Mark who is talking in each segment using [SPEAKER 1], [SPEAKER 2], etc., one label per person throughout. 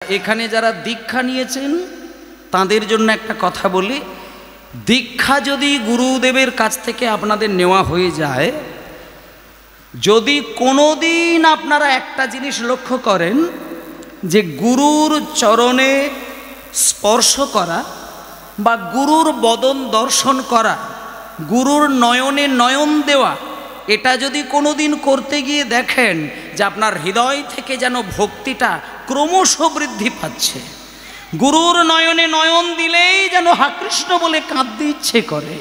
[SPEAKER 1] এখানে যারা দীক্ষা নিয়েছেন তাদের জন্য একটা কথা বলি, দীক্ষা যদি গুরুদেবের কাছ থেকে আপনাদের নেওয়া হয়ে যায়, যদি কোনোদিন আপনারা একটা জিনিস লক্ষ্য করেন যে গুরুর চরণে স্পর্শ করা বা গুরুর বদন দর্শন করা, গুরুর নয়নে নয়ন দেওয়া, এটা যদি কোনোদিন করতে গিয়ে দেখেন যে আপনার হৃদয় থেকে যেন ভক্তিটা ক্রমশ বৃদ্ধি পাচ্ছে, গুরুর নয়নে নয়ন দিলেই যেন হা কৃষ্ণ বলে কাঁদতে ইচ্ছে করে,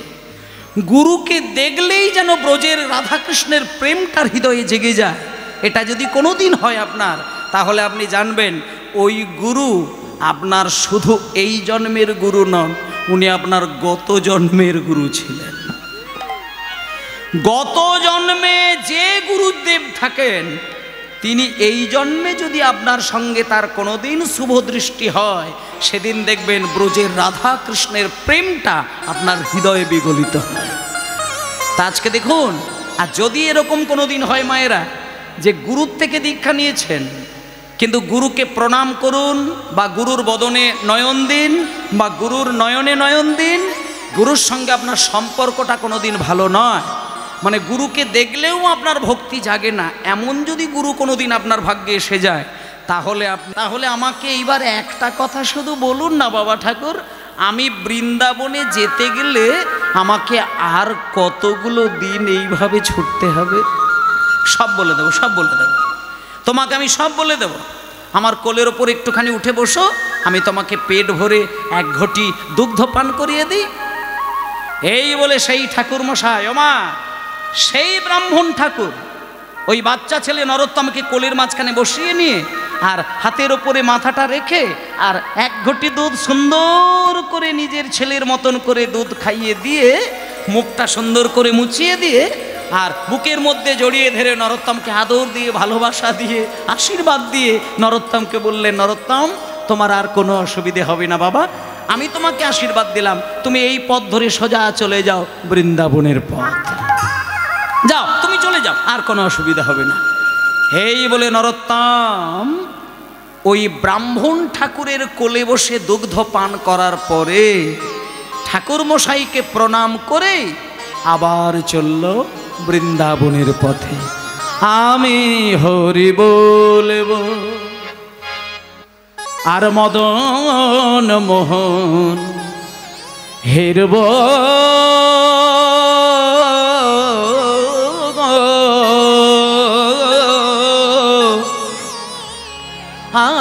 [SPEAKER 1] গুরুকে দেখলেই যেন ব্রজের রাধাকৃষ্ণের প্রেমটার হৃদয়ে জেগে যায়, এটা যদি কোনোদিন হয় আপনার, তাহলে আপনি জানবেন ওই গুরু আপনার শুধু এই জন্মের গুরু নন, উনি আপনার গত জন্মের গুরু ছিলেন। গত জন্মে যে গুরুদেব থাকেন তিনি এই জন্মে যদি আপনার সঙ্গে তার কোনোদিন শুভ দৃষ্টি হয়, সেদিন দেখবেন ব্রজের রাধা কৃষ্ণের প্রেমটা আপনার হৃদয়ে বিগলিত হয়। তা আজকে দেখুন, আর যদি এরকম কোনোদিন হয় মায়েরা যে গুরুর থেকে দীক্ষা নিয়েছেন কিন্তু গুরুকে প্রণাম করুন বা গুরুর বদনে নয়ন দিন বা গুরুর নয়নে নয়ন দিন, গুরুর সঙ্গে আপনার সম্পর্কটা কোনোদিন ভালো নয়, মানে গুরুকে দেখলেও আপনার ভক্তি জাগে না, এমন যদি গুরু কোনোদিন আপনার ভাগ্যে এসে যায়, তাহলে আমাকে এইবার একটা কথা শুধু বলুন না বাবা ঠাকুর, আমি বৃন্দাবনে যেতে গেলে আমাকে আর কতগুলো দিন এইভাবে ছুটতে হবে? সব বলে দেবো, সব বলে দেবো, তোমাকে আমি সব বলে দেব। আমার কোলের ওপর একটুখানি উঠে বসো, আমি তোমাকে পেট ভরে এক ঘটি দুগ্ধ পান করিয়ে দিই। এই বলে সেই ঠাকুর মশাই, ওমা সেই ব্রাহ্মণ ঠাকুর ওই বাচ্চা ছেলে নরোত্তমকে কোলের মাঝখানে বসিয়ে নিয়ে আর হাতের ওপরে মাথাটা রেখে আর এক ঘটি দুধ সুন্দর করে নিজের ছেলের মতন করে দুধ খাইয়ে দিয়ে, মুখটা সুন্দর করে মুছিয়ে দিয়ে আর বুকের মধ্যে জড়িয়ে ধরে নরোত্তমকে আদর দিয়ে ভালোবাসা দিয়ে আশীর্বাদ দিয়ে নরোত্তমকে বললেন, নরোত্তম তোমার আর কোনো অসুবিধে হবে না বাবা, আমি তোমাকে আশীর্বাদ দিলাম, তুমি এই পথ ধরে সোজা চলে যাও বৃন্দাবনের পথ, যাও তুমি চলে যাও, আর কোনো অসুবিধা হবে না। এই বলে নরোত্তম ওই ব্রাহ্মণ ঠাকুরের কোলে বসে দুগ্ধ পান করার পরে ঠাকুর মশাইকে প্রণাম করে আবার চলল বৃন্দাবনের পথে। আমি হরি বলব আর মদন মোহন হেরব,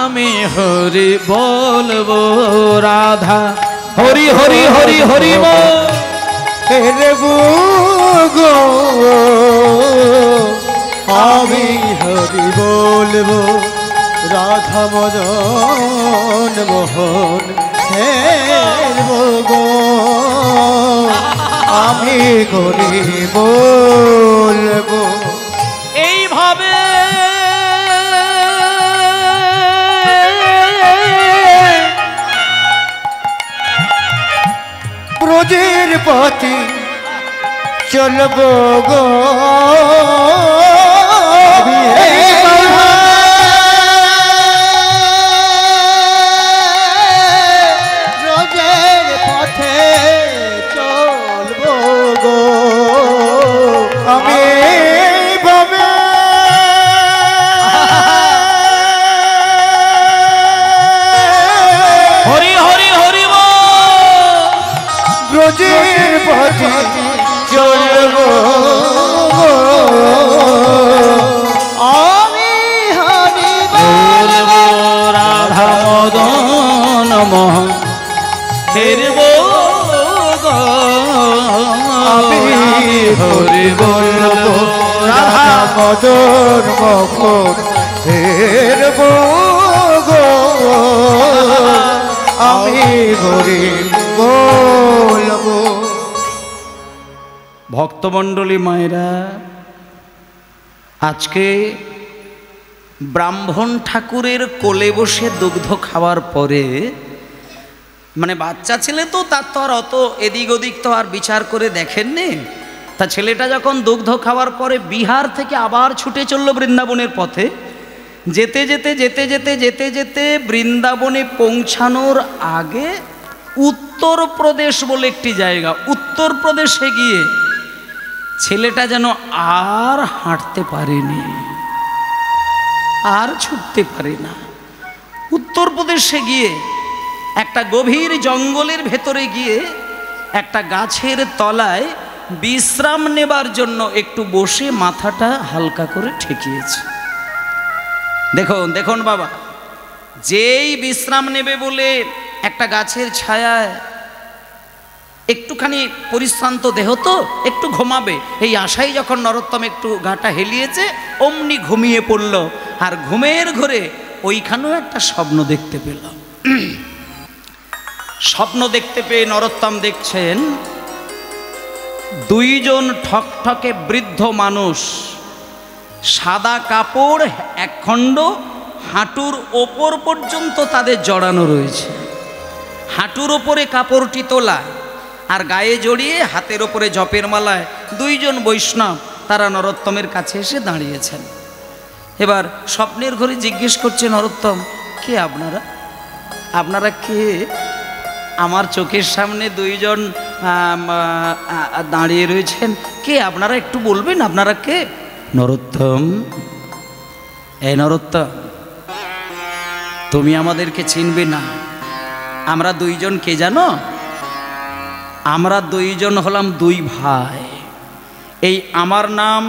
[SPEAKER 1] আমি হরি বলবো রাধা হরি হরি হরি হরি
[SPEAKER 2] গো, আমি হরি বলবো রাধা মদন মোহন হেরবো গো, আমি হরি বলবো।
[SPEAKER 1] এইভাবে
[SPEAKER 2] ব্রজের পথে চলবো গো, ব্রজের পথে চলবো গো, আমি ভাবে
[SPEAKER 1] হরি হরি হরি
[SPEAKER 2] ব্রজের পথে চলবো, আমি হরি বলবো
[SPEAKER 1] রাধা মদন মোহন হেরবো গো,
[SPEAKER 2] আমি হরি বলবো রাধা মদন মোহন হেরবো গো, আমি হরি বলবো।
[SPEAKER 1] ভক্তমণ্ডলী মায়েরা, আজকে ব্রাহ্মণ ঠাকুরের কোলে বসে দুগ্ধ খাওয়ার পরে, মানে বাচ্চা ছেলে তো তার তো আর অত এদিক ওদিক তো আর বিচার করে দেখেননি, তা ছেলেটা যখন দুগ্ধ খাওয়ার পরে বিহার থেকে আবার ছুটে চলল বৃন্দাবনের পথে, যেতে যেতে যেতে যেতে যেতে যেতে বৃন্দাবনে পৌঁছানোর আগে উত্তরপ্রদেশ বলে একটি জায়গা, উত্তরপ্রদেশে গিয়ে ছেলেটা যেন আর হাঁটতে পারেনি, আর ছুটতে পারে না। উত্তরপ্রদেশে গিয়ে একটা গভীর জঙ্গলের ভেতরে গিয়ে একটা গাছের তলায় বিশ্রাম নেবার জন্য একটু বসে মাথাটা হালকা করে ঠেকিয়েছে। দেখুন দেখুন বাবা, যেই বিশ্রাম নেবে বলে একটা গাছের ছায়ায় একটুখানি পরিশ্রান্ত দেহ তো একটু ঘুমাবে, এই আশায় যখন নরোত্তম একটু গাটা হেলিয়েছে অমনি ঘুমিয়ে পড়ল। আর ঘুমের ঘরে ওইখানেও একটা স্বপ্ন দেখতে পেল। স্বপ্ন দেখতে পেয়ে নরোত্তম দেখছেন দুইজন ঠকঠকে বৃদ্ধ মানুষ, সাদা কাপড় একখণ্ড হাঁটুর ওপর পর্যন্ত তাদের জড়ানো রয়েছে, হাঁটুর ওপরে কাপড়টি তোলা আর গায়ে জড়িয়ে হাতের ওপরে জপের মালায় দুইজন বৈষ্ণব তারা নরোত্তমের কাছে এসে দাঁড়িয়েছেন। এবার স্বপ্নের ঘরে জিজ্ঞেস করছে নরোত্তম, কে আপনারা? আপনারা কে? আমার চোখের সামনে দুইজন দাঁড়িয়ে রয়েছেন, কে আপনারা? একটু বলবেন আপনারা কে? নরোত্তম, এই নরোত্তম, তুমি আমাদেরকে চিনবে না। আমরা দুইজন কে জানো? আমরা দুইজন হলাম দুই ভাই। এই আমার নাম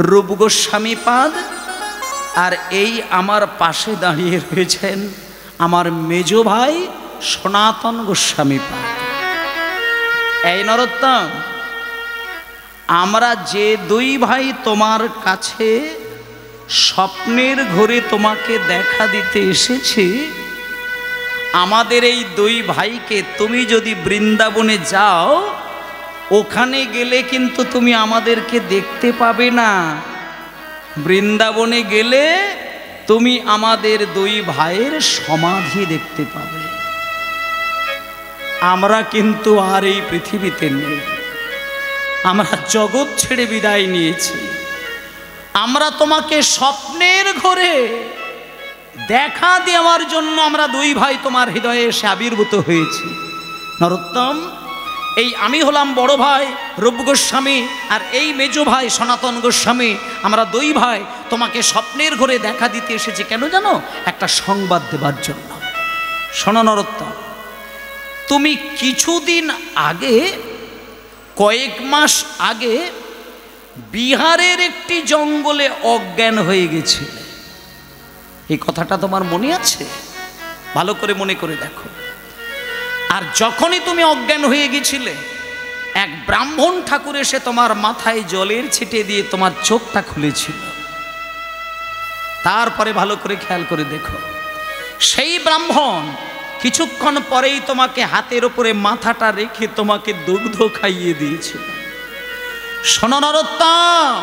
[SPEAKER 1] রূপ গোস্বামী পাদ, আর এই আমার পাশে দাঁড়িয়ে রয়েছেন আমার মেজ ভাই সনাতন গোস্বামী পাদ। এই নরোত্তম, আমরা যে দুই ভাই তোমার কাছে স্বপ্নের ঘরে তোমাকে দেখা দিতে এসেছি, আমাদের এই দুই ভাইকে তুমি যদি বৃন্দাবনে যাও, ওখানে গেলে কিন্তু তুমি আমাদেরকে দেখতে পাবে না। বৃন্দাবনে গেলে তুমি আমাদের দুই ভাইয়ের সমাধি দেখতে পাবে। আমরা কিন্তু আর এই পৃথিবীতে নেই, আমরা জগৎ ছেড়ে বিদায় নিয়েছি। আমরা তোমাকে স্বপ্নের ঘরে দেখা দেওয়ার জন্য আমরা দুই ভাই তোমার হৃদয়ে এসে আবির্ভূত হয়েছি। নরোত্তম, এই আমি হলাম বড় ভাই রূপ গোস্বামী, আর এই মেজ ভাই সনাতন গোস্বামী। আমরা দুই ভাই তোমাকে স্বপ্নের ঘরে দেখা দিতে এসেছি। কেন জানো? একটা সংবাদ দেবার জন্য। শোনো নরোত্তম, তুমি কিছুদিন আগে, কয়েক মাস আগে বিহারের একটি জঙ্গলে অজ্ঞান হয়ে গেছিলে। এই কথাটা তোমার মনে আছে? ভালো করে মনে করে দেখো। আর যখনই তুমি অজ্ঞান হয়ে গেছিলে, এক ব্রাহ্মণ ঠাকুর এসে তোমার মাথায় জলের ছিটে দিয়ে তোমার চোখটা খুলেছিল। তারপরে ভালো করে খেয়াল করে দেখো, সেই ব্রাহ্মণ কিছুক্ষণ পরেই তোমাকে হাতের উপরে মাথাটা রেখে তোমাকে দুগ্ধ খাইয়ে দিয়েছিল। শোনো নরোত্তম,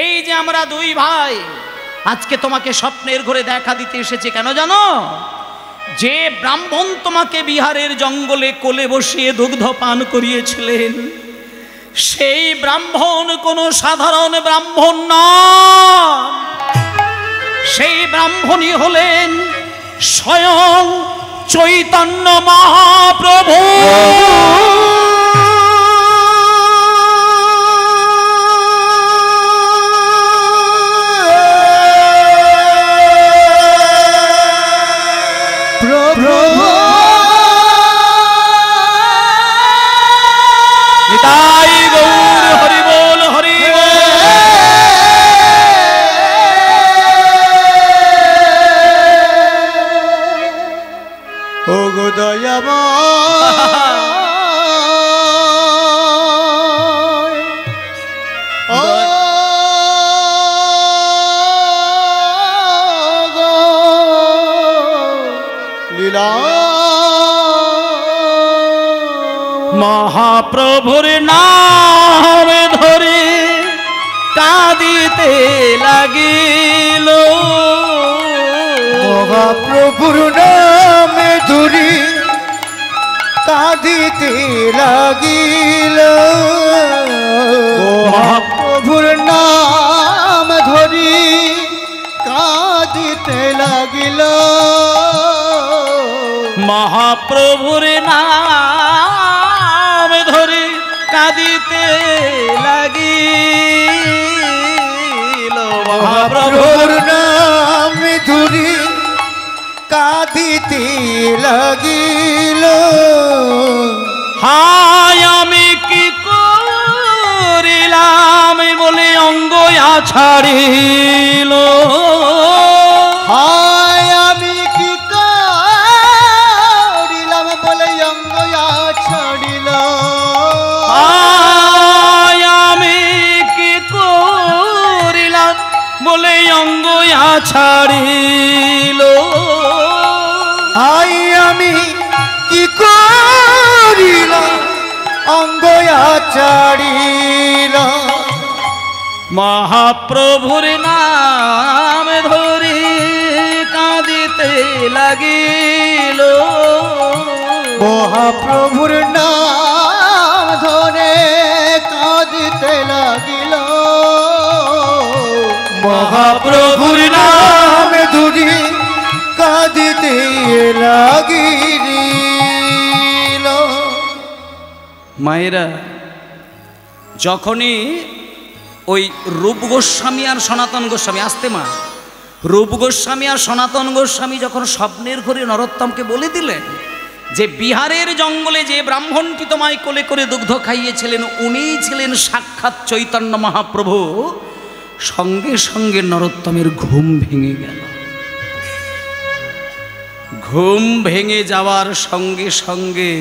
[SPEAKER 1] এই যে আমরা দুই ভাই আজকে তোমাকে স্বপ্নের ঘরে দেখা দিতে এসেছে, কেন জানো? যে ব্রাহ্মণ তোমাকে বিহারের জঙ্গলে কোলে বসিয়ে দুগ্ধ পান করিয়েছিলেন, সেই ব্রাহ্মণ কোনো সাধারণ ব্রাহ্মণ নন। সেই ব্রাহ্মণই হলেন স্বয়ং চৈতন্য মহাপ্রভু। মহাপ্রভুর নাম ধরে কাঁদিতে লাগিল,
[SPEAKER 2] মহাপ্রভুর নাম ধরে কাঁদিতে লাগিল, মহাপ্রভুর নাম ধরে
[SPEAKER 1] মহাপ্রভুর নাম ধরে কাঁদিতে লাগিল।
[SPEAKER 2] মহাপ্রভুর নাম ধরি কাঁদিতে লাগিল।
[SPEAKER 1] হায় আমি কি করিলাম বলে অঙ্গ ছাড়িল।
[SPEAKER 2] হায় আমি কি করিলাম বলে অঙ্গ ছাড়িল।
[SPEAKER 1] হায় আমি কি করিলাম বলে অঙ্গ ছাড়িল।
[SPEAKER 2] হায় আমি কি করিলাম অঙ্গ ছাড়িল।
[SPEAKER 1] মহাপ্রভুর নাম ধরে কাঁদিতে লাগিল।
[SPEAKER 2] মহাপ্রভুর নাম ধরে কাঁদিতে লাগিল। মহাপ্রভুর নাম ধরে কাঁদিতে লাগিল।
[SPEAKER 1] মায়েরা, যখনই ওই রূপ গোস্বামী আর সনাতন গোস্বামী, আসতে মা, রূপ গোস্বামী আর সনাতন গোস্বামী যখন স্বপ্নের ঘরে নরোত্তমকে বলে দিলেন যে বিহারের জঙ্গলে যে ব্রাহ্মণটি তোমায় কোলে করে দুগ্ধ খাইয়েছিলেন উনিই ছিলেন সাক্ষাৎ চৈতন্য মহাপ্রভু, সঙ্গে সঙ্গে নরোত্তমের ঘুম ভেঙে গেল। ঘুম ভেঙে যাওয়ার সঙ্গে সঙ্গে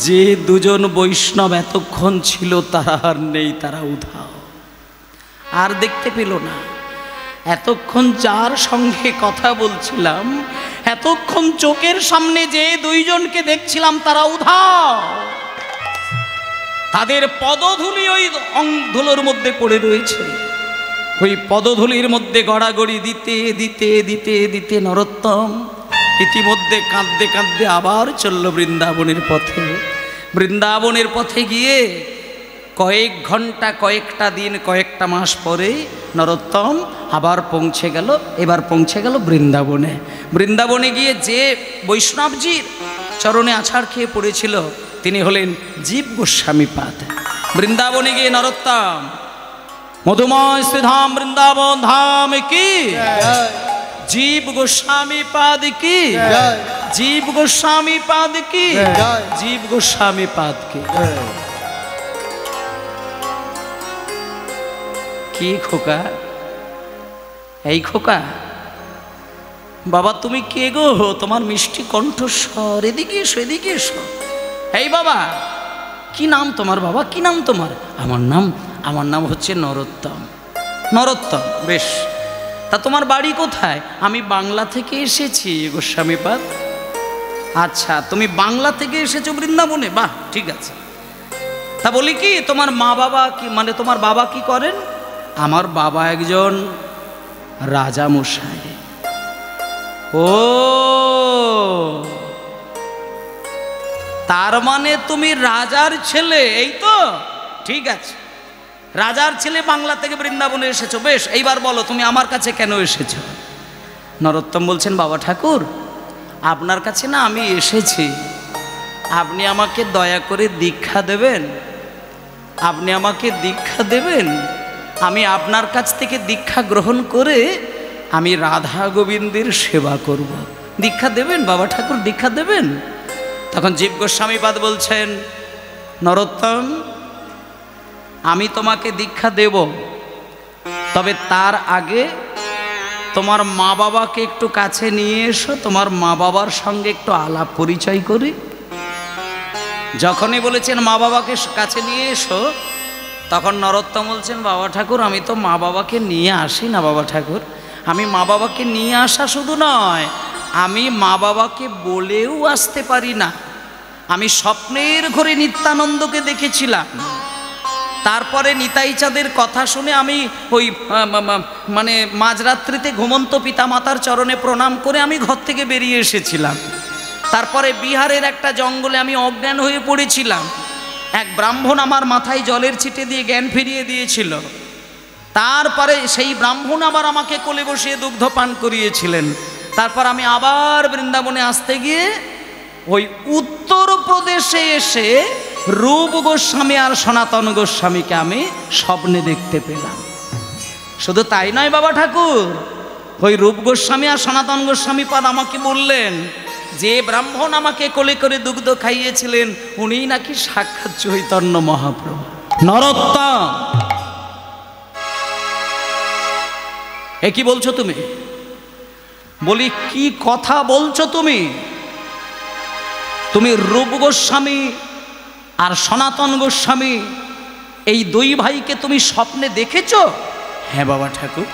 [SPEAKER 1] যে দুজন বৈষ্ণব এতক্ষণ ছিল তারা আর নেই, তারা উধাও, আর দেখতে পেল না। এতক্ষণ যার সঙ্গে কথা বলছিলাম, এতক্ষণ চোখের সামনে যে দুইজনকে দেখছিলাম তারা উধাও। তাদের পদধূলি ওই ধুলোর মধ্যে পড়ে রয়েছে। ওই পদধূলির মধ্যে গড়াগড়ি দিতে দিতে দিতে দিতে নরোত্তম ইতিমধ্যে কাঁদতে কাঁদতে আবার চলল বৃন্দাবনের পথে। বৃন্দাবনের পথে গিয়ে কয়েক ঘন্টা, কয়েকটা দিন, কয়েকটা মাস পরে নরোত্তম আবার পৌঁছে গেল। এবার পৌঁছে গেল বৃন্দাবনে। বৃন্দাবনে গিয়ে যে বৈষ্ণবজির চরণে আছাড় খেয়ে পড়েছিল তিনি হলেন জীব গোস্বামী পাদ। বৃন্দাবনে গিয়ে নরোত্তম মধুময় শ্রীধাম বৃন্দাবন ধাম কি, জীব গোস্বামী পাদ কি, জীব গোস্বামী পাদ কি, জীব গোস্বামী পাদ কি। কি খোকা, এই খোকা, বাবা তুমি কে গো? তোমার মিষ্টি কণ্ঠস্বর, এদিকে এসো, এদিকে এসো। এই বাবা, কি নাম তোমার বাবা? কি নাম তোমার? আমার নাম হচ্ছে নরোত্তম। নরোত্তম, বেশ। তা তোমার বাড়ি কোথায়? আমি বাংলা থেকে এসেছি গোস্বামীপাদ। আচ্ছা, তুমি বাংলা থেকে এসেছো বৃন্দাবনে? বাহ, ঠিক আছে। তা বলি কি তোমার মা বাবা কি, মানে তোমার বাবা কি করেন? আমার বাবা একজন রাজা মশাই। ও, তার মানে তুমি রাজার ছেলে, এই তো? ঠিক আছে, রাজার ছেলে, বাংলা থেকে বৃন্দাবনে এসেছো, বেশ। এইবার বলো তুমি আমার কাছে কেন এসেছো? নরোত্তম বলছেন, বাবা ঠাকুর, আপনার কাছে না আমি এসেছি, আপনি আমাকে দয়া করে দীক্ষা দেবেন, আপনি আমাকে দীক্ষা দেবেন। আমি আপনার কাছ থেকে দীক্ষা গ্রহণ করে আমি রাধা গোবিন্দের সেবা করব। দীক্ষা দেবেন বাবা ঠাকুর, দীক্ষা দেবেন? তখন জীব গোস্বামীপাদ বলছেন, নরোত্তম, আমি তোমাকে দীক্ষা দেব, তবে তার আগে তোমার মা বাবাকে একটু কাছে নিয়ে এসো, তোমার মা বাবার সঙ্গে একটু আলাপ পরিচয় করি। যখনই বলেছেন মা বাবাকে কাছে নিয়ে এসো, তখন নরোত্তম বলছেন, বাবা ঠাকুর, আমি তো মা বাবাকে নিয়ে আসি না বাবা ঠাকুর। আমি মা বাবাকে নিয়ে আসা শুধু নয়, আমি মা বাবাকে বলেও আসতে পারি না। আমি স্বপ্নের ঘরে নিত্যানন্দকে দেখেছিলাম, তারপরে নিতাই চাঁদের কথা শুনে আমি ওই মানে মাঝরাত্রিতে ঘুমন্ত পিতামাতার চরণে প্রণাম করে আমি ঘর থেকে বেরিয়ে এসেছিলাম। তারপরে বিহারের একটা জঙ্গলে আমি অজ্ঞান হয়ে পড়েছিলাম। এক ব্রাহ্মণ আমার মাথায় জলের ছিটে দিয়ে জ্ঞান ফিরিয়ে দিয়েছিল। তারপরে সেই ব্রাহ্মণ আবার আমাকে কোলে বসিয়ে দুগ্ধ পান করিয়েছিলেন। তারপর আমি আবার বৃন্দাবনে আসতে গিয়ে ওই উত্তরপ্রদেশে এসে রূপ গোস্বামী আর সনাতন গোস্বামীকে আমি স্বপ্নে দেখতে পেলাম। শুধু তাই নয় বাবা ঠাকুর, ওই রূপ গোস্বামী আর সনাতন গোস্বামী পাদ আমাকে বললেন, যে ব্রাহ্মণ আমাকে কোলে করে দুগ্ধ খাইয়েছিলেন উনিই নাকি সাক্ষাৎ চৈতন্য মহাপ্রভু। নরোত্তম, এ কি বলছো তুমি? বলি কি কথা বলছো তুমি? তুমি রূপ গোস্বামী আর সনাতন গোস্বামী এই দুই ভাইকে তুমি স্বপ্নে দেখেছো? হ্যাঁ বাবা ঠাকুর,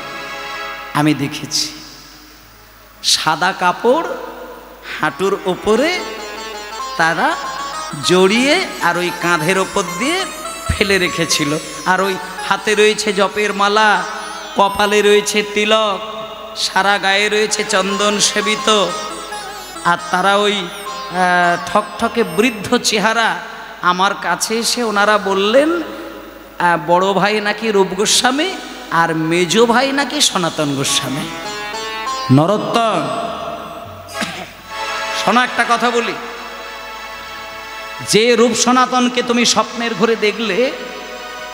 [SPEAKER 1] আমি দেখেছি। সাদা কাপড় হাঁটুর ওপরে তারা জড়িয়ে আর ওই কাঁধের ওপর দিয়ে ফেলে রেখেছিল, আর ওই হাতে রয়েছে জপের মালা, কপালে রয়েছে তিলক, সারা গায়ে রয়েছে চন্দন সেবিত, আর তারা ওই ঠকঠকে বৃদ্ধ চেহারা। আমার কাছে এসে ওনারা বললেন বড় ভাই নাকি রূপ গোস্বামী আর মেজো ভাই নাকি সনাতন গোস্বামী। নরোত্তম, শোনো একটা কথা বলি, যে রূপ সনাতনকে তুমি স্বপ্নের ঘরে দেখলে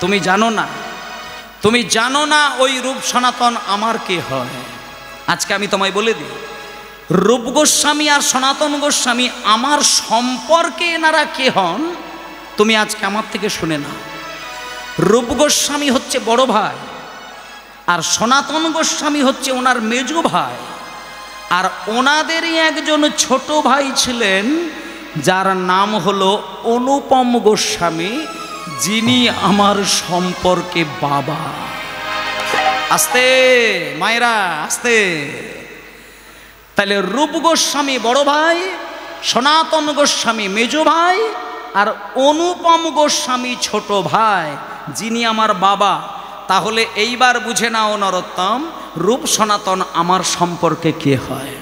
[SPEAKER 1] তুমি জানো না, তুমি জানো না ওই রূপ সনাতন আমার কে হয়। আজকে আমি তোমায় বলে দিই, রূপ গোস্বামী আর সনাতন গোস্বামী আমার সম্পর্কে এনারা কে হন তুমি আজকে আমার থেকে শুনে নাও। রূপ গোস্বামী হচ্ছে বড় ভাই, আর সনাতন গোস্বামী হচ্ছে ওনার মেজো ভাই, আর ওনাদেরই একজন ছোট ভাই ছিলেন যার নাম হলো অনুপম গোস্বামী, যিনি আমার সম্পর্কে বাবা। আস্তে মায়েরা আস্তে। তাহলে রূপ গোস্বামী বড় ভাই, সনাতন গোস্বামী মেজো ভাই, আর অনুপম গোস্বামী ছোট ভাই, যিনি আমার বাবা। তাহলে এইবার বুঝে নাও নরোত্তম, রূপ সনাতন আমার সম্পর্কে কে হয়?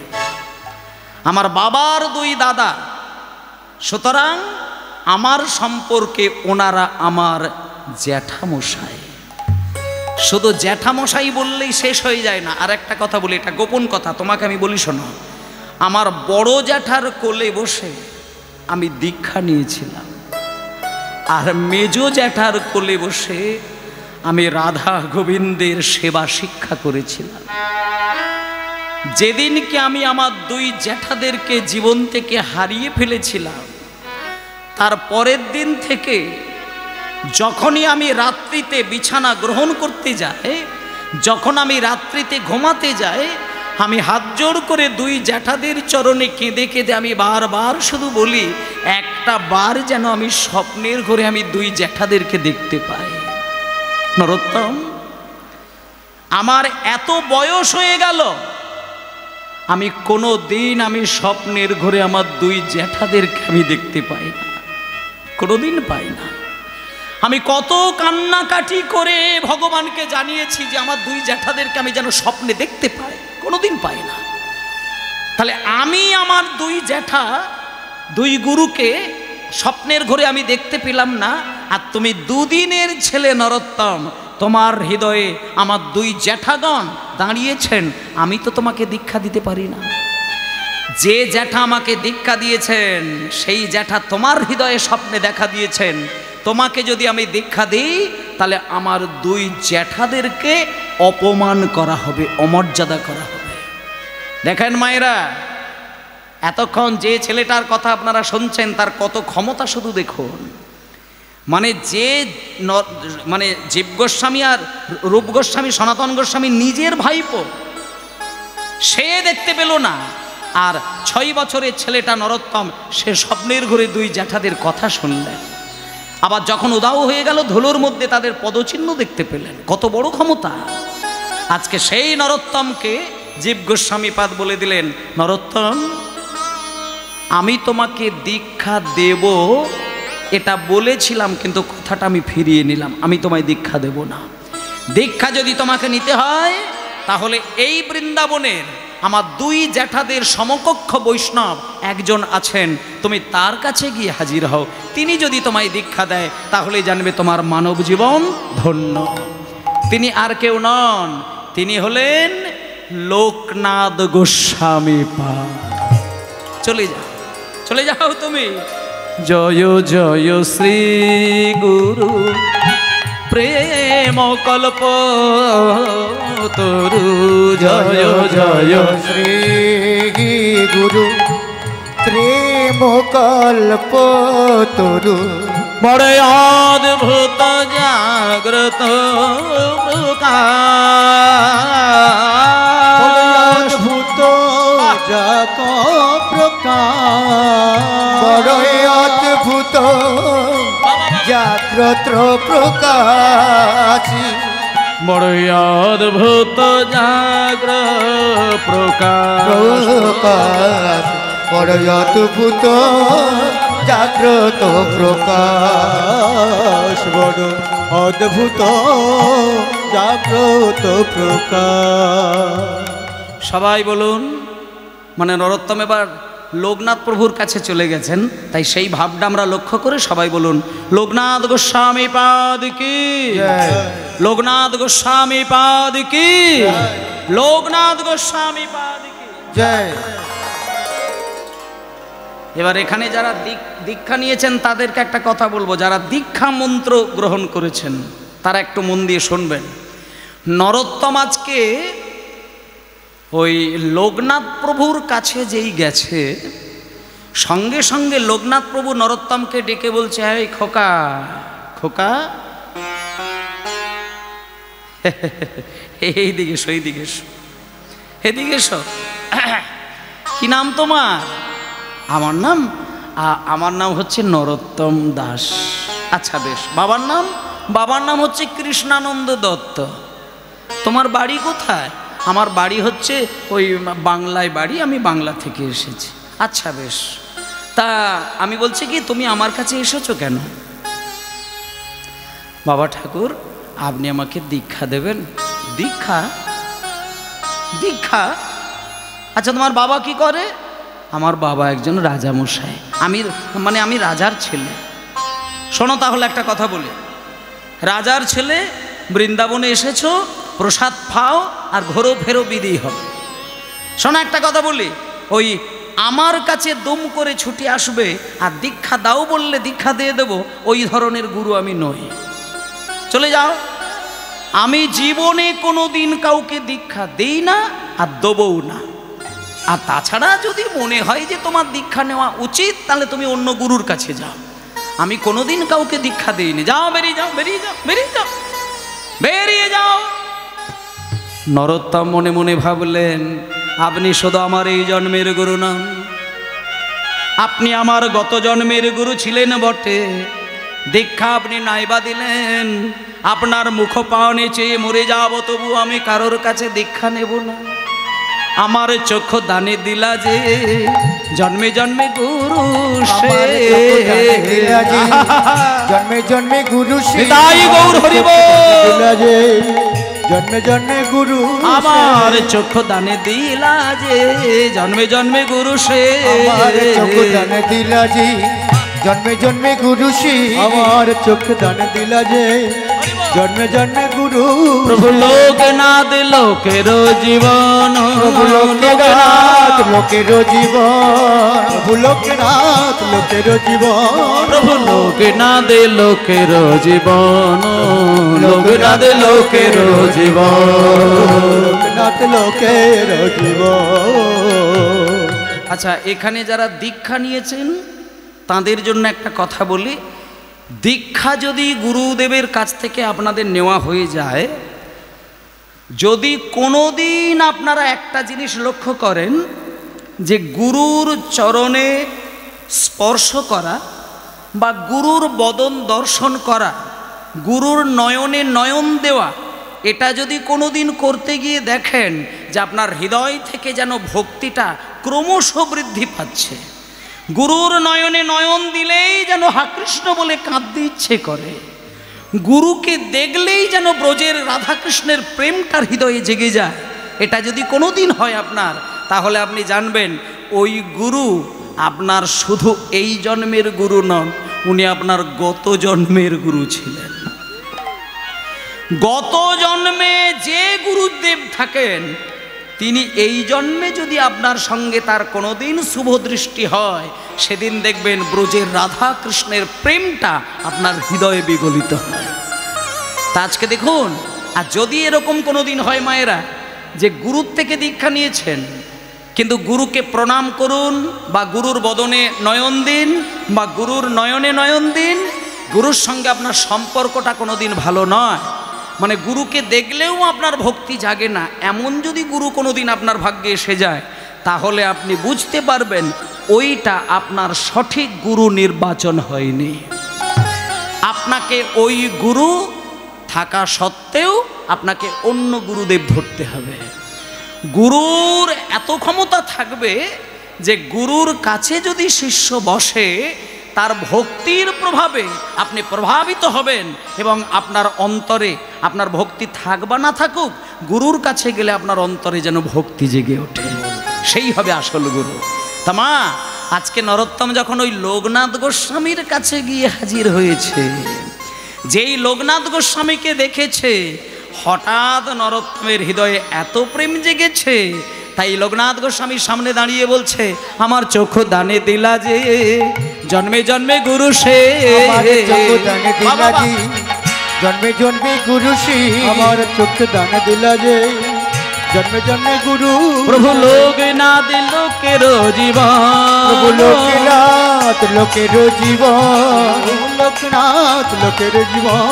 [SPEAKER 1] আমার বাবার দুই দাদা, সুতরাং আমার সম্পর্কে ওনারা আমার জ্যাঠামশাই। শুধু জ্যাঠামশাই বললেই শেষ হয়ে যায় না, আর একটা কথা বলি, এটা গোপন কথা, তোমাকে আমি বলি শোনো। আমার বড় জ্যাঠার কোলে বসে আমি দীক্ষা নিয়েছিলাম, আর মেজো জ্যাঠার কোলে বসে আমি রাধা গোবিন্দের সেবা শিক্ষা করেছিলাম। যেদিনকে আমি আমার দুই জ্যাঠাদেরকে জীবন থেকে হারিয়ে ফেলেছিলাম, তার পরের দিন থেকে যখনই আমি রাত্রিতে বিছানা গ্রহণ করতে যাই, যখন আমি রাত্রিতে ঘুমাতে যাই, আমি হাত জোড় করে দুই জ্যাঠাদের চরণে কেঁদে কেঁদে আমি বারবার শুধু বলি, একটা বার যেন আমি স্বপ্নের ঘরে আমি দুই জ্যাঠাদেরকে দেখতে পাই। নরোত্তম, আমার এত বয়স হয়ে গেল, আমি কোনো দিন আমি স্বপ্নের ঘরে আমার দুই জ্যাঠাদেরকে আমি দেখতে পাই না, কোনোদিন পাই না। আমি কত কান্নাকাটি করে ভগবানকে জানিয়েছি যে আমার দুই জ্যাঠাদেরকে আমি যেন স্বপ্নে দেখতে পাই, কোনোদিন পাই না। তাহলে আমি আমার দুই জ্যাঠা, দুই গুরুকে স্বপ্নের ঘরে আমি দেখতে পেলাম না, আর তুমি দুদিনের ছেলে নরোত্তম, তোমার হৃদয়ে আমার দুই জ্যাঠাগণ দাঁড়িয়েছেন, আমি তো তোমাকে দীক্ষা দিতে পারি না। যে জ্যাঠা আমাকে দীক্ষা দিয়েছেন সেই জ্যাঠা তোমার হৃদয়ে স্বপ্নে দেখা দিয়েছেন। তোমাকে যদি আমি দীক্ষা দিই তাহলে আমার দুই জ্যাঠাদেরকে অপমান করা হবে, অমর্যাদা করা হবে। দেখেন মায়েরা, এতক্ষণ যে ছেলেটার কথা আপনারা শুনছেন তার কত ক্ষমতা শুধু দেখুন। মানে যে মানে জীব গোস্বামী আর রূপ গোস্বামী সনাতন গোস্বামী নিজের ভাইপো, সে দেখতে পেল না, আর 6 বছরের ছেলেটা নরোত্তম সে স্বপ্নের ঘরে দুই জ্যাঠাদের কথা শুনলেন। আবার যখন উদাও হয়ে গেল ধুলোর মধ্যে তাদের পদচিহ্ন দেখতে পেলেন। কত বড় ক্ষমতা! আজকে সেই নরোত্তমকে জীব গোস্বামী পাদ বলে দিলেন, নরোত্তম আমি তোমাকে দীক্ষা দেব এটা বলেছিলাম, কিন্তু কথাটা আমি ফিরিয়ে নিলাম, আমি তোমায় দীক্ষা দেব না। দীক্ষা যদি তোমাকে নিতে হয় তাহলে এই বৃন্দাবনের আমার দুই জ্যাঠাদের সমকক্ষ বৈষ্ণব একজন আছেন, তুমি তার কাছে গিয়ে হাজির হও। তিনি যদি তোমায় দীক্ষা দেয় তাহলে জানবে তোমার মানব জীবন ধন্য। তিনি আর কেউ নন, তিনি হলেন লোকনাথ গোস্বামী পা। চলে যাও, চলে যাও তুমি। জয় জয় শ্রী গুরু প্রেম কল্প তরু। জয় জয়
[SPEAKER 2] শ্রী গুরু প্রেম কল্প তরু।
[SPEAKER 1] বড় অদ্ভুত জাগ্রত প্রকাশ,
[SPEAKER 2] অদ্ভুত জাত প্রকাশ। বড় অদ্ভুত জাগ্রত প্রকাশ।
[SPEAKER 1] বড় অদ্ভুত জাগ্রত প্রকাশ।
[SPEAKER 2] বড় অদ্ভুত জাগ্রত প্রকাশ। বড় অদ্ভুত জাগ্রত প্রকাশ।
[SPEAKER 1] সবাই বলুন। মানে নরোত্তম এবার লোকনাথ প্রভুর কাছে চলে গেছেন, তাই সেই ভাবটা আমরা লক্ষ্য করে সবাই বলুন লোকনাথ গোস্বামী পাদ কি, লোকনাথ গোস্বামী পাদ কি, লোকনাথ গোস্বামী পাদ কি
[SPEAKER 2] জয়।
[SPEAKER 1] এবার এখানে যারা দীক্ষা নিয়েছেন তাদেরকে একটা কথা বলবো, যারা দীক্ষা মন্ত্র গ্রহণ করেছেন তারা একটু মন দিয়ে শুনবেন। নরোত্তম আজকে ওই লোকনাথ প্রভুর কাছে যেই গেছে, সঙ্গে সঙ্গে লোকনাথ প্রভু নরোত্তমকে ডেকে বলছে, এই খোকা খোকা, এইদিকে এসো, এইদিকে এসো, এদিকে এসো। কি নাম তোমার? আমার নাম হচ্ছে নরোত্তম দাস। আচ্ছা বেশ। বাবার নাম? বাবার নাম হচ্ছে কৃষ্ণানন্দ দত্ত। তোমার বাড়ি কোথায়? আমার বাড়ি হচ্ছে ওই বাংলায় বাড়ি, আমি বাংলা থেকে এসেছি। আচ্ছা বেশ। তা আমি বলছি কি, তুমি আমার কাছে এসেছো কেন? বাবা ঠাকুর, আপনি আমাকে দীক্ষা দেবেন। দীক্ষা? দীক্ষা? আচ্ছা তোমার বাবা কি করে? আমার বাবা একজন রাজামশাই। আমি রাজার ছেলে। শোনো তাহলে একটা কথা বলি, রাজার ছেলে, বৃন্দাবনে এসেছো, প্রসাদ খাও আর ঘোরো ফেরো বিধি হবে। শোনো একটা কথা বলি, ওই আমার কাছে দুম করে ছুটি আসবে আর দীক্ষা দাও বললে দীক্ষা দিয়ে দেব, ওই ধরনের গুরু আমি নই। চলে যাও। আমি জীবনে কোনো দিন কাউকে দীক্ষা দেই না আর দেবও না। আর তাছাড়া যদি মনে হয় যে তোমার দীক্ষা নেওয়া উচিত, তাহলে তুমি অন্য গুরুর কাছে যাও। আমি কোনোদিন কাউকে দীক্ষা দিইনি। যাও, বেরিয়ে যাও, বেরিয়ে যাও, বেরিয়ে যাও, বেরিয়ে যাও। নরোত্তম মনে মনে ভাবলেন, আপনি শুধু আমার এই জন্মের গুরু নন, আপনি আমার গত জন্মের গুরু ছিলেন বটে। দীক্ষা আপনি নাইবা দিলেন, আপনার মুখ পাওনে চেয়ে মরে যাব, তবু আমি কারোর কাছে দীক্ষা নেব না। আমার চক্ষু দানে দিলা যে, জন্মে জন্মে গুরু সে,
[SPEAKER 2] জন্মে জন্মে গুরু সে।
[SPEAKER 1] তাই গৌর হরি বল।
[SPEAKER 2] জন্মে জন্মে গুরু
[SPEAKER 1] আমার চক্ষু দানে দিলা যে, জন্মে জন্মে গুরু সে।
[SPEAKER 2] আমার চক্ষু দানে দিলা যে, জন্মে জন্মে গুরু সে। আমার চক্ষু দানে দিলা যে, জন্মে জন্মে গুরু।
[SPEAKER 1] প্রভু লোকনাথ লোকের জীবন,
[SPEAKER 2] প্রভু লোকনাথ লোকের জীবন। প্রভু লোকনাথ লোকের জীবন।
[SPEAKER 1] প্রভু লোকনাথ লোকের জীবন, লোকনাথ লোকের জীবন,
[SPEAKER 2] লোকনাথ লোকের জীবন।
[SPEAKER 1] আচ্ছা, এখানে যারা দীক্ষা নিয়েছেন তাদের জন্য একটা কথা বলি, দীক্ষা যদি গুরুদেবের কাছ থেকে আপনাদের নেওয়া হয়ে যায়, যদি কোনোদিন আপনারা একটা জিনিস লক্ষ্য করেন যে গুরুর চরণে স্পর্শ করা বা গুরুর বদন দর্শন করা, গুরুর নয়নে নয়ন দেওয়া, এটা যদি কোনোদিন করতে গিয়ে দেখেন যে আপনার হৃদয় থেকে যেন ভক্তিটা ক্রমশ বৃদ্ধি পাচ্ছে, গুরুর নয়নে নয়ন দিলেই যেন হা কৃষ্ণ বলে কাঁদতে ইচ্ছে করে, গুরুকে দেখলেই যেন ব্রজের রাধাকৃষ্ণের প্রেমটা হৃদয়ে জেগে যায়, এটা যদি কোনোদিন হয় আপনার, তাহলে আপনি জানবেন ওই গুরু আপনার শুধু এই জন্মের গুরু নন, উনি আপনার গত জন্মের গুরু ছিলেন। গত জন্মে যে গুরুদেব থাকেন তিনি এই জন্মে যদি আপনার সঙ্গে তার কোনোদিন শুভ দৃষ্টি হয়, সেদিন দেখবেন ব্রজের রাধা কৃষ্ণের প্রেমটা আপনার হৃদয়ে বিগলিত হয়। তা আজকে দেখুন, আর যদি এরকম কোনোদিন হয় মায়েরা যে গুরুর থেকে দীক্ষা নিয়েছেন, কিন্তু গুরুকে প্রণাম করুন বা গুরুর বদনে নয়ন দিন বা গুরুর নয়নে নয়ন দিন, গুরুর সঙ্গে আপনার সম্পর্কটা কোনোদিন ভালো নয়, মানে গুরুকে দেখলেও আপনার ভক্তি জাগে না, এমন যদি গুরু কোনোদিন আপনার ভাগ্যে এসে যায়, তাহলে আপনি বুঝতে পারবেন ওইটা আপনার সঠিক গুরু নির্বাচন হয়নি। আপনাকে ওই গুরু থাকা সত্ত্বেও আপনাকে অন্য গুরুদেব ধরতে হবে। গুরুর এত ক্ষমতা থাকবে যে গুরুর কাছে যদি শিষ্য বসে, তার ভক্তির প্রভাবে আপনি প্রভাবিত হবেন এবং আপনার অন্তরে আপনার ভক্তি থাক বা না থাকুক, গুরুর কাছে গেলে আপনার অন্তরে যেন ভক্তি জেগে ওঠে, সেই হবে আসল গুরু। তা মা, আজকে নরোত্তম যখন ওই লোকনাথ গোস্বামীর কাছে গিয়ে হাজির হয়েছে, যেই লোকনাথ গোস্বামীকে দেখেছে, হঠাৎ নরোত্তমের হৃদয়ে এত প্রেম জেগেছে, তাই লোকনাথ গোস্বামীর সামনে দাঁড়িয়ে বলছে, আমার চোখ দানে দিলা যে, জন্মে জন্মে গুরু সে,
[SPEAKER 2] জন্মে জন্মে গুরু সে, আমার চোখ দানে দিলা যে, জন্মে জন্মে গুরু
[SPEAKER 1] প্রভু লোকনাথ লোকের জীবন,
[SPEAKER 2] প্রভু লোকনাথ লোকের জীবন, লোকনাথ লোকের জীবন,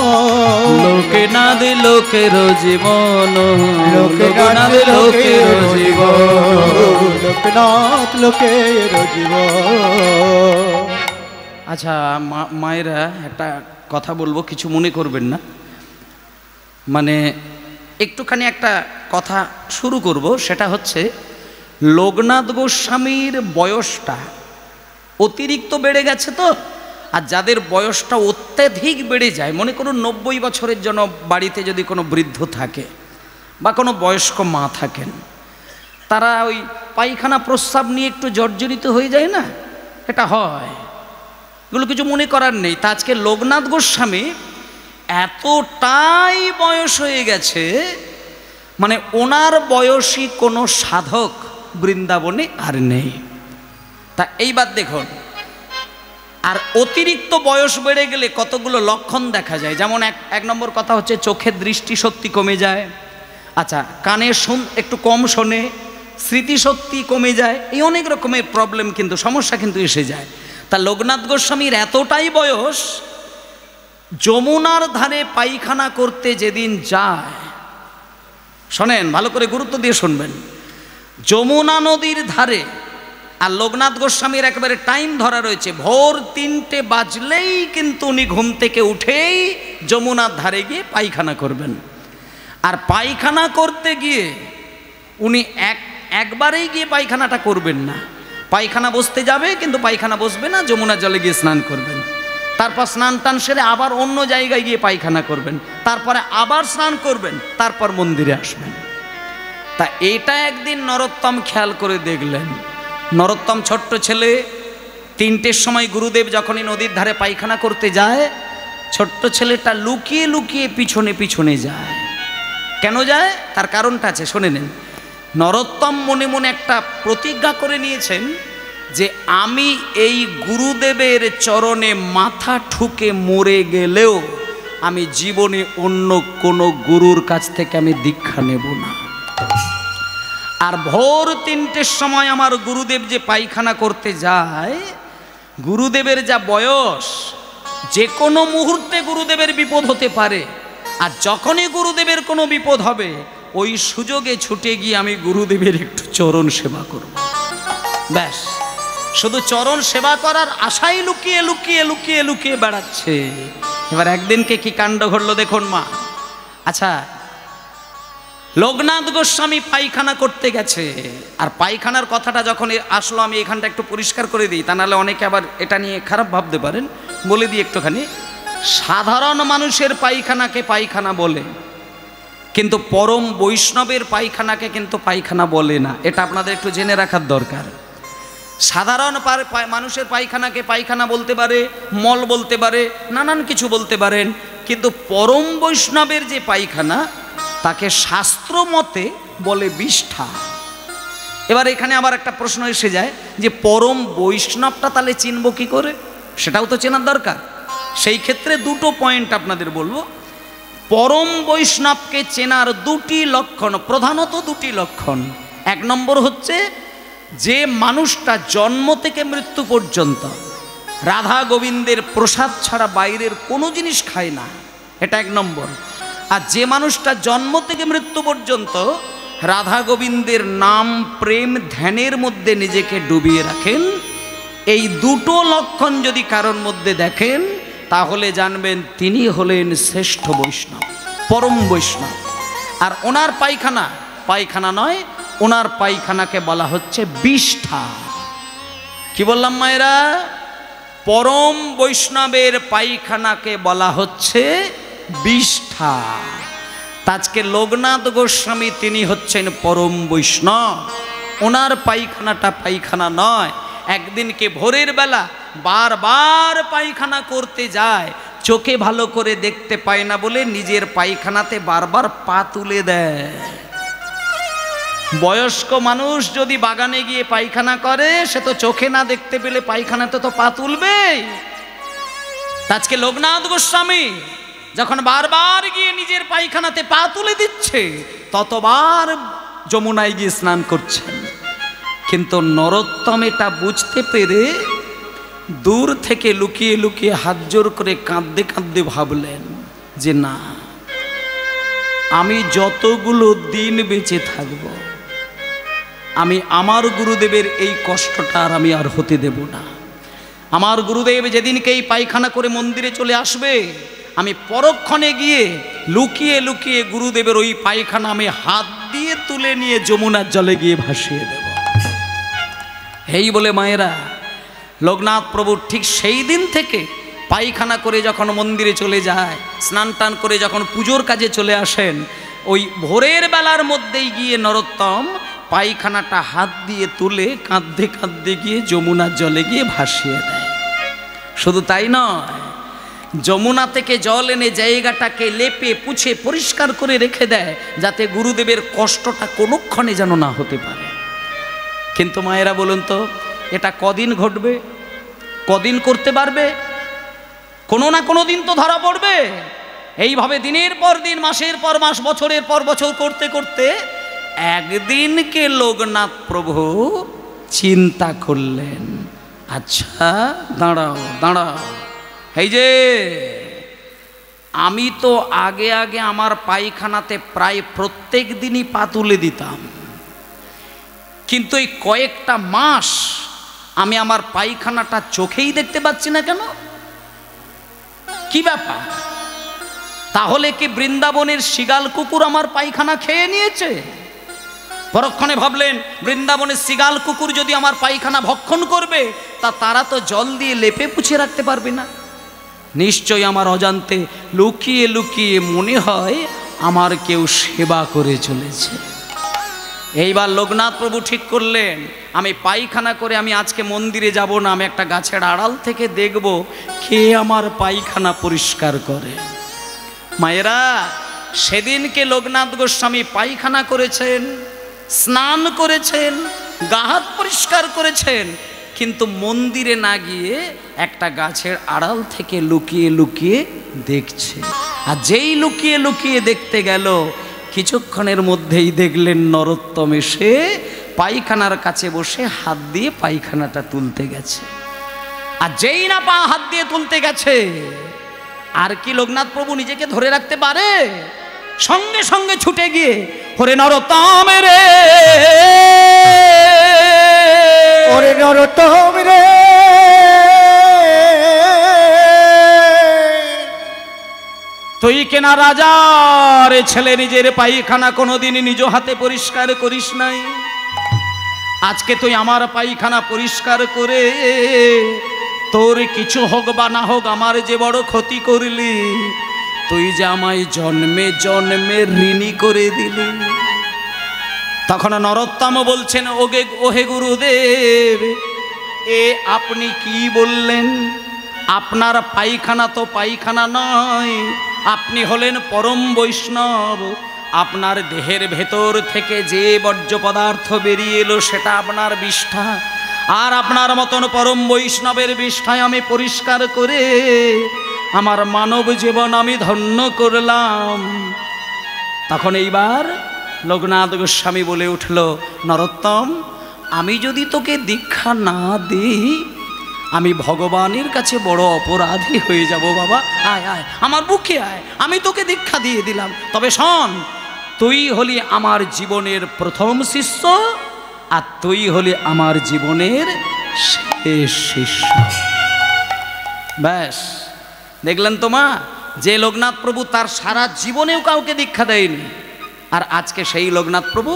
[SPEAKER 1] লোকনাথ লোকের জীবন, লোকনাথ লোকের জীবন,
[SPEAKER 2] লোকনাথ লোকের জীবন।
[SPEAKER 1] আচ্ছা মায়েরা, একটা কথা বলবো, কিছু মনে করবেন না, মানে একটুখানি একটা কথা শুরু করব, সেটা হচ্ছে লোকনাথ গোস্বামীর বয়সটা অতিরিক্ত বেড়ে গেছে তো, আর যাদের বয়সটা অত্যধিক বেড়ে যায়, মনে করুন 90 বছরের জন্য বাড়িতে যদি কোনো বৃদ্ধ থাকে বা কোনো বয়স্ক মা থাকেন, তারা ওই পায়খানা প্রস্রাব নিয়ে একটু জর্জরিত হয়ে যায় না, এটা হয়, এগুলো কিছু মনে করার নেই। তা আজকে লোকনাথ গোস্বামী এতটাই বয়স হয়ে গেছে, মানে ওনার বয়সী কোনো সাধক বৃন্দাবনে আর নেই। তা এইবার দেখুন, আর অতিরিক্ত বয়স বেড়ে গেলে কতগুলো লক্ষণ দেখা যায়। যেমন এক নম্বর কথা হচ্ছে চোখের দৃষ্টিশক্তি কমে যায়, আচ্ছা কানে একটু কম শোনে, স্মৃতিশক্তি কমে যায়, এই অনেক রকমের প্রবলেম কিন্তু সমস্যা কিন্তু এসে যায়। তা লোকনাথ গোস্বামীর এতটাই বয়স, যমুনার ধারে পায়খানা করতে যেদিন যায়, শোনেন ভালো করে, গুরুত্ব দিয়ে শুনবেন, যমুনা নদীর ধারে, আর লোকনাথ গোস্বামীর একেবারে টাইম ধরা রয়েছে, ভোর 3টে বাজলেই কিন্তু উনি ঘুম থেকে উঠেই যমুনার ধারে গিয়ে পায়খানা করবেন। আর পায়খানা করতে গিয়ে উনি একবারেই গিয়ে পায়খানাটা করবেন না, পায়খানা বসতে যাবে কিন্তু পায়খানা বসবে না, যমুনার জলে গিয়ে স্নান করবেন, তারপর স্নান টান সেরে আবার অন্য জায়গায় গিয়ে পায়খানা করবেন, তারপরে আবার স্নান করবেন, তারপর মন্দিরে আসবেন। তা এটা একদিন নরোত্তম খেয়াল করে দেখলেন। নরোত্তম ছোট্ট ছেলে, 3টের সময় গুরুদেব যখনই নদীর ধারে পায়খানা করতে যায়, ছোট্ট ছেলেটা লুকিয়ে লুকিয়ে পিছনে পিছনে যায়। কেন যায়? তার কারণটা আছে, শুনে নেন। নরোত্তম মনে মনে একটা প্রতিজ্ঞা করে নিয়েছেন যে আমি এই গুরুদেবের চরণে মাথা ঠুকে মরে গেলেও আমি জীবনে অন্য কোনো গুরুর কাছ থেকে আমি দীক্ষা নেব না। আর ভোর 3টের সময় আমার গুরুদেব যে পায়খানা করতে যায়, গুরুদেবের যা বয়স, যে কোনো মুহূর্তে গুরুদেবের বিপদ হতে পারে, আর যখনই গুরুদেবের কোনো বিপদ হবে, ওই সুযোগে ছুটে গিয়ে আমি গুরুদেবের একটু চরণ সেবা করব, ব্যাস। শুধু চরণ সেবা করার আশাই লুকিয়ে লুকিয়ে লুকিয়ে লুকিয়ে বেড়াচ্ছে। এবার একদিনকে কি কাণ্ড ঘটলো দেখুন মা। আচ্ছা, লোকনাথ গোস্বামী পায়খানা করতে গেছে, আর পায়খানার কথাটা যখন আসলো, আমি এখানটা একটু পরিষ্কার করে দিই, তা নাহলে অনেকে আবার এটা নিয়ে খারাপ ভাবতে পারেন, বলে দিই একটুখানি। সাধারণ মানুষের পায়খানাকে পায়খানা বলে, কিন্তু পরম বৈষ্ণবের পায়খানাকে কিন্তু পায়খানা বলে না, এটা আপনাদের একটু জেনে রাখার দরকার। সাধারণ মানুষের পায়খানাকে পায়খানা বলতে পারে, মল বলতে পারে, নানান কিছু বলতে পারেন, কিন্তু পরম বৈষ্ণবের যে পায়খানা, তাকে শাস্ত্র মতে বলে বিষ্ঠা। এবার এখানে আবার একটা প্রশ্ন এসে যায় যে পরম বৈষ্ণবটা তাহলে চিনব কি করে, সেটাও তো চেনার দরকার। সেই ক্ষেত্রে দুটো পয়েন্ট আপনাদের বলবো। পরম বৈষ্ণবকে চেনার দুটি লক্ষণ, প্রধানত দুটি লক্ষণ। এক নম্বর হচ্ছে যে মানুষটা জন্ম থেকে মৃত্যু পর্যন্ত রাধা গোবিন্দের প্রসাদ ছাড়া বাইরের কোনো জিনিস খায় না, এটা এক নম্বর। আর যে মানুষটা জন্ম থেকে মৃত্যু পর্যন্ত রাধা গোবিন্দের নাম প্রেম ধ্যানের মধ্যে নিজেকে ডুবিয়ে রাখেন, এই দুটো লক্ষণ যদি কারোর মধ্যে দেখেন তাহলে জানবেন তিনি হলেন শ্রেষ্ঠ বৈষ্ণব, পরম বৈষ্ণব। আর ওনার পায়খানা, পায়খানা নয়, ওনার পায়খানাকে বলা হচ্ছে বিষ্ঠা। কি বললাম মায়েরা? পরম বৈষ্ণবের পায়খানাকে বলা হচ্ছে বিষ্ঠা। আজকে লোকনাথ গোস্বামী তিনি হচ্ছেন পরম বৈষ্ণব, ওনার পায়খানাটা পায়খানা নয়। একদিনকে ভোরের বেলা বারবার পায়খানা করতে যায়, চোখে ভালো করে দেখতে পায় না বলে নিজের পায়খানাতে বারবার পা তুলে দেয়। বয়স্ক মানুষ যদি বাগানে গিয়ে পায়খানা করে, সে তো চোখে না দেখতে পেলে পায়খানাতে তো পা তুলবে। আজকে লোকনাথ গোস্বামী যখন বারবার গিয়ে নিজের পায়খানাতে পা তুলে দিচ্ছে, ততবার যমুনায় গিয়ে স্নান করছেন। কিন্তু নরোত্তম এটা বুঝতে পেরে দূর থেকে লুকিয়ে লুকিয়ে হাত জোর করে কাঁদতে কাঁদতে ভাবলেন যে না, আমি যতগুলো দিন বেঁচে থাকব আমি আমার গুরুদেবের এই কষ্টটা আর হতে দেব না। আমার গুরুদেব যেদিনকে এই পায়খানা করে মন্দিরে চলে আসবে, আমি পরক্ষণে গিয়ে লুকিয়ে লুকিয়ে গুরুদেবের ওই পায়খানা আমি হাত দিয়ে তুলে নিয়ে যমুনার জলে গিয়ে ভাসিয়ে দেব। এই বলে মায়েরা লোকনাথ প্রভু ঠিক সেই দিন থেকে পায়খানা করে যখন মন্দিরে চলে যায়, স্নান টান করে যখন পুজোর কাজে চলে আসেন, ওই ভোরের বেলার মধ্যেই গিয়ে নরোত্তম পায়খানাটা হাত দিয়ে তুলে কাঁদতে কাঁদতে গিয়ে যমুনার জলে গিয়ে ভাসিয়ে দেয়। শুধু তাই নয়, যমুনা থেকে জল এনে জায়গাটাকে লেপে পুছে পরিষ্কার করে রেখে দেয়, যাতে গুরুদেবের কষ্টটা কোনোক্ষণে যেন না হতে পারে। কিন্তু মায়েরা বলুন তো, এটা কদিন ঘটবে, কদিন করতে পারবে? কোনো না কোনো দিন তো ধরা পড়বে। এইভাবে দিনের পর দিন, মাসের পর মাস, বছরের পর বছর করতে করতে একদিনকে লোকনাথ প্রভু চিন্তা করলেন, আচ্ছা দাঁড়াও দাঁড়াও, এই যে আমি তো আগে আগে আমার পায়খানাতে প্রায় প্রত্যেক দিনই পা তুলে দিতাম, কিন্তু এই কয়েকটা মাস আমি আমার পায়খানাটা চোখেই দেখতে পাচ্ছি না কেন? কি ব্যাপার? তাহলে কি বৃন্দাবনের শিগাল কুকুর আমার পায়খানা খেয়ে নিয়েছে? পরক্ষণে ভাবলেন, বৃন্দাবনের শিগাল কুকুর যদি আমার পায়খানা ভক্ষণ করবে, তা তারা তো জল দিয়ে লেপে পুছে রাখতে পারবে না। নিশ্চয়ই আমার অজান্তে লুকিয়ে লুকিয়ে মনে হয় আমার কেউ সেবা করে চলেছে। এইবার লোকনাথ প্রভু ঠিক করলেন, আমি পায়খানা করে আমি আজকে মন্দিরে যাব না, আমি একটা গাছের আড়াল থেকে দেখব কে আমার পায়খানা পরিষ্কার করে। মায়েরা, সেদিনকে লোকনাথ গোস্বামী পায়খানা করেছেন, স্নান করেছেন, গা হাত পরিষ্কার করেছেন, কিন্তু মন্দিরে না গিয়ে একটা গাছের আড়াল থেকে লুকিয়ে লুকিয়ে দেখছে। আর যেই লুকিয়ে লুকিয়ে দেখতে গেল, কিছুক্ষণের মধ্যেই দেখলেন নরোত্তম এসে পায়খানার কাছে বসে হাত দিয়ে পায়খানাটা তুলতে গেছে। আর যেই না পা হাত দিয়ে তুলতে গেছে, আর কি লোকনাথ প্রভু নিজেকে ধরে রাখতে পারে? সঙ্গে সঙ্গে ছুটে গিয়ে, ওরে নরোত্তম রে,
[SPEAKER 2] ওরে নরোত্তম রে,
[SPEAKER 1] তুই কেনা রাজার ছেলে, নিজের পায়খানা কোনোদিন নিজ হাতে পরিষ্কার করিস নাই, আজকে তুই আমার পায়খানা পরিষ্কার করে তোর কিছু হোক বা না হোক আমার যে বড় ক্ষতি করলি, তুই যে আমায় জন্মে জন্মে ঋণী করে দিলি। তখন নরোত্তম বলছেন, ওহে গুরুদেব, এ আপনি কি বললেন? আপনার পায়খানা তো পায়খানা নয়, আপনি হলেন পরম বৈষ্ণব, আপনার দেহের ভেতর থেকে যে বর্জ্য পদার্থ বেরিয়ে এলো সেটা আপনার বিষ্ঠা, আর আপনার মতন পরম বৈষ্ণবের বিষ্ঠায় আমি পরিষ্কার করে আমার মানব জীবন আমি ধন্য করলাম। তখন এইবার লোকনাথ গোস্বামী বলে উঠল, নরোত্তম, আমি যদি তোকে দীক্ষা না দিই আমি ভগবানের কাছে বড় অপরাধী হয়ে যাব। বাবা আয় আয়, আমার বুকে আয়, আমি তোকে দীক্ষা দিয়ে দিলাম। তবে শোন, তুই হলি আমার জীবনের প্রথম শিষ্য, আর তুই হলি আমার জীবনের শেষ শিষ্য। ব্যাস, দেখলেন তো মা, যে লোকনাথ প্রভু তার সারা জীবনেও কাউকে দীক্ষা দেয়নি, আর আজকে সেই লোকনাথ প্রভু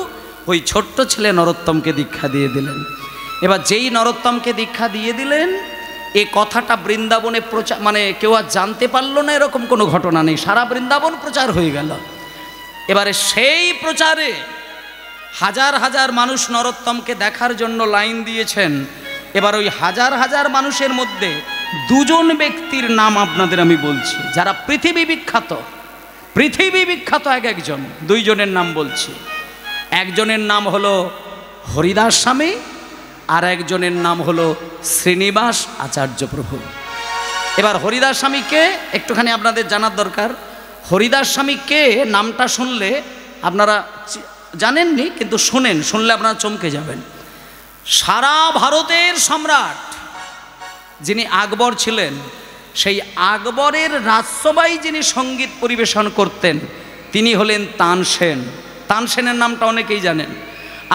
[SPEAKER 1] ওই ছোট্ট ছেলে নরোত্তমকে দীক্ষা দিয়ে দিলেন। এবার যেই নরোত্তমকে দীক্ষা দিয়ে দিলেন, এ কথাটা বৃন্দাবনে প্রচার, মানে কেউ আর জানতে পারলো না, এরকম কোনো ঘটনা নেই, সারা বৃন্দাবন প্রচার হয়ে গেল। এবারে সেই প্রচারে হাজার হাজার মানুষ নরোত্তমকে দেখার জন্য লাইন দিয়েছেন। এবার ওই হাজার হাজার মানুষের মধ্যে দুজন ব্যক্তির নাম আপনাদের আমি বলছি, যারা পৃথিবী বিখ্যাত, পৃথিবী বিখ্যাত এক একজন, দুইজনের নাম বলছি। একজনের নাম হলো হরিদাস স্বামী, আর একজনের নাম হলো শ্রীনিবাস আচার্য প্রভু। এবার হরিদাস স্বামীকে একটুখানি আপনাদের জানার দরকার। হরিদাস স্বামীকে নামটা শুনলে আপনারা জানেননি, কিন্তু শোনেন, শুনলে আপনারা চমকে যাবেন। সারা ভারতের সম্রাট যিনি আকবর ছিলেন, সেই আকবরের রাজসভায় যিনি সঙ্গীত পরিবেশন করতেন তিনি হলেন তানসেন। তানসেনের নামটা অনেকেই জানেন।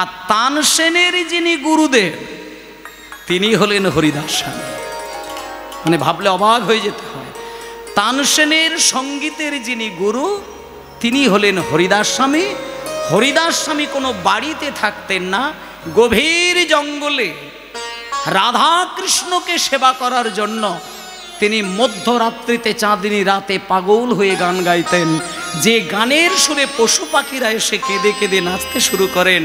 [SPEAKER 1] আর তানসেনের যিনি গুরুদেব তিনি হলেন হরিদাস স্বামী। মানে ভাবলে অবাক হয়ে যেতে হয়, তানসেনের সঙ্গীতের যিনি গুরু তিনি হলেন হরিদাস স্বামী। হরিদাস স্বামী কোনো বাড়িতে থাকতেন না, গভীর জঙ্গলে রাধা কৃষ্ণকে সেবা করার জন্য তিনি মধ্যরাত্রিতে, চাঁদনি রাতে পাগল হয়ে গান গাইতেন। যে গানের সুরে পশু পাখিরা এসে কেঁদে কেঁদে নাচতে শুরু করেন,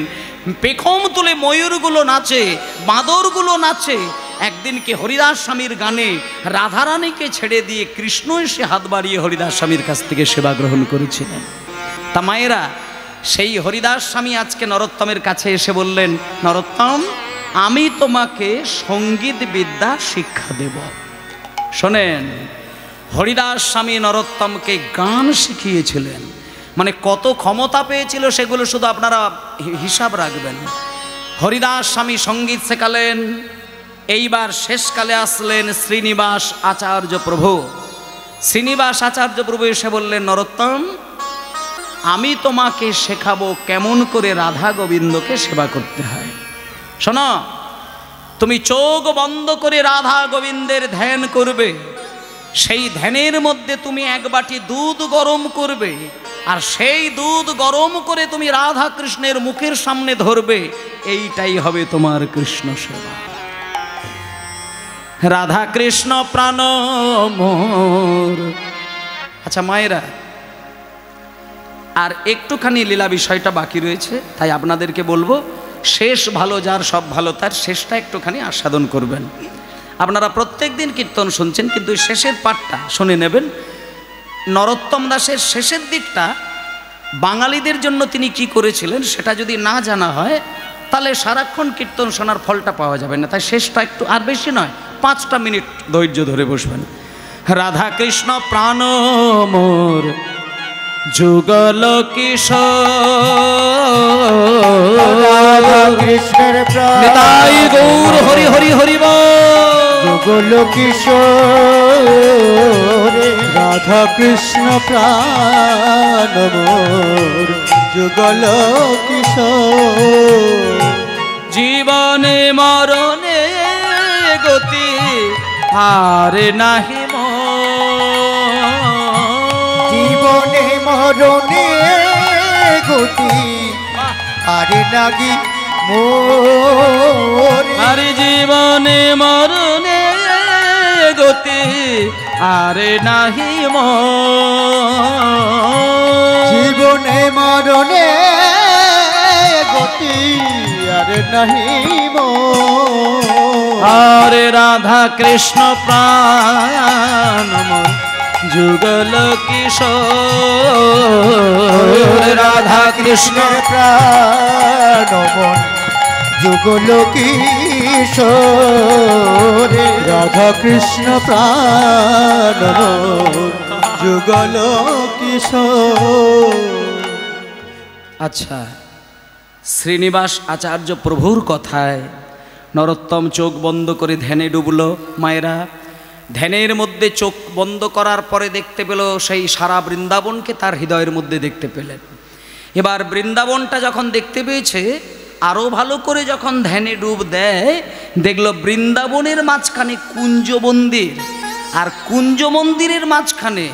[SPEAKER 1] পেখম তুলে ময়ূরগুলো নাচে, বাঁদরগুলো নাচে। একদিনকে হরিদাস স্বামীর গানে রাধারানীকে ছেড়ে দিয়ে কৃষ্ণ এসে হাত বাড়িয়ে হরিদাস স্বামীর কাছ থেকে সেবা গ্রহণ করেছিলেন। তা মায়েরা, সেই হরিদাস স্বামী আজকে নরোত্তমের কাছে এসে বললেন, নরোত্তম, আমি তোমাকে সঙ্গীত বিদ্যা শিক্ষা দেব। শোনেন, হরিদাস স্বামী নরোত্তমকে গান শিখিয়েছিলেন। মানে কত ক্ষমতা পেয়েছিল সেগুলো শুধু আপনারা হিসাব রাখবেন। হরিদাস স্বামী সঙ্গীত শেখালেন। এইবার শেষকালে আসলেন শ্রীনিবাস আচার্য প্রভু। শ্রীনিবাস আচার্য প্রভু এসে বললেন, নরোত্তম, আমি তোমাকে শেখাবো কেমন করে রাধা গোবিন্দকে সেবা করতে হয়। শোনো, তুমি চোখ বন্ধ করে রাধা গোবিন্দের ধ্যান করবে। সেই ধ্যানের মধ্যে তুমি এক বাটি দুধ গরম করবে, আর সেই দুধ গরম করে তুমি রাধা কৃষ্ণের মুখের সামনে ধরবে। এইটাই হবে তোমার কৃষ্ণ সেবা। রাধা কৃষ্ণ প্রাণ মোর। আচ্ছা মায়েরা, আর একটুখানি লীলা বিষয়টা বাকি রয়েছে, তাই আপনাদেরকে বলবো, শেষ ভালো যার সব ভালো তার, শেষটা একটুখানি আস্বাদন করবেন। আপনারা প্রত্যেক দিন কীর্তন শুনছেন, কিন্তু শেষের পাঠটা শুনে নেবেন। নরোত্তম দাসের শেষের দিকটা বাঙালিদের জন্য তিনি কি করেছিলেন সেটা যদি না জানা হয় তাহলে সারাক্ষণ কীর্তন শোনার ফলটা পাওয়া যাবে না। তাই শেষটা একটু, আর বেশি নয়, 5টা মিনিট ধৈর্য ধরে বসবেন। রাধা কৃষ্ণ প্রাণ মোর যুগল কিশোর,
[SPEAKER 2] রাধা কৃষ্ণের
[SPEAKER 1] নিতাই গৌর হরি হরি হরি
[SPEAKER 2] যুগল কিশোর। রাধা কৃষ্ণ প্রাণ মোর যুগল কিশোর।
[SPEAKER 1] জীবনে মরণে গতি আর নাহি
[SPEAKER 2] জীবনে মরণে গতি আর নাহি মোর।
[SPEAKER 1] আর জীবনে মরণে গতি আর নাহি
[SPEAKER 2] জীবনে মরণে গতি আর নাহি মোর।
[SPEAKER 1] আরে রাধা কৃষ্ণ প্রাণ মোর যুগল কিশোর রাধা কৃষ্ণ
[SPEAKER 2] প্রাণ মন যুগল কিশোর রাধা কৃষ্ণ প্রাণ মন যুগল কিশোর।
[SPEAKER 1] আচ্ছা, শ্রীনিবাস আচার্য প্রভুর কথায় নরোত্তম চোখ বন্ধ করে ধ্যানে ডুবল। মায়েরা, ধ্যানের মধ্যে চোখ বন্ধ করার পরে দেখতে পেল সেই সারা বৃন্দাবনকে তার হৃদয়ের মধ্যে দেখতে পেলেন। এবার বৃন্দাবনটা যখন দেখতে পেয়েছে, আরও ভালো করে যখন ধ্যানে ডুব দেয়, দেখল বৃন্দাবনের মাঝখানে কুঞ্জ মন্দির, আর কুঞ্জ মন্দিরের মাঝখানে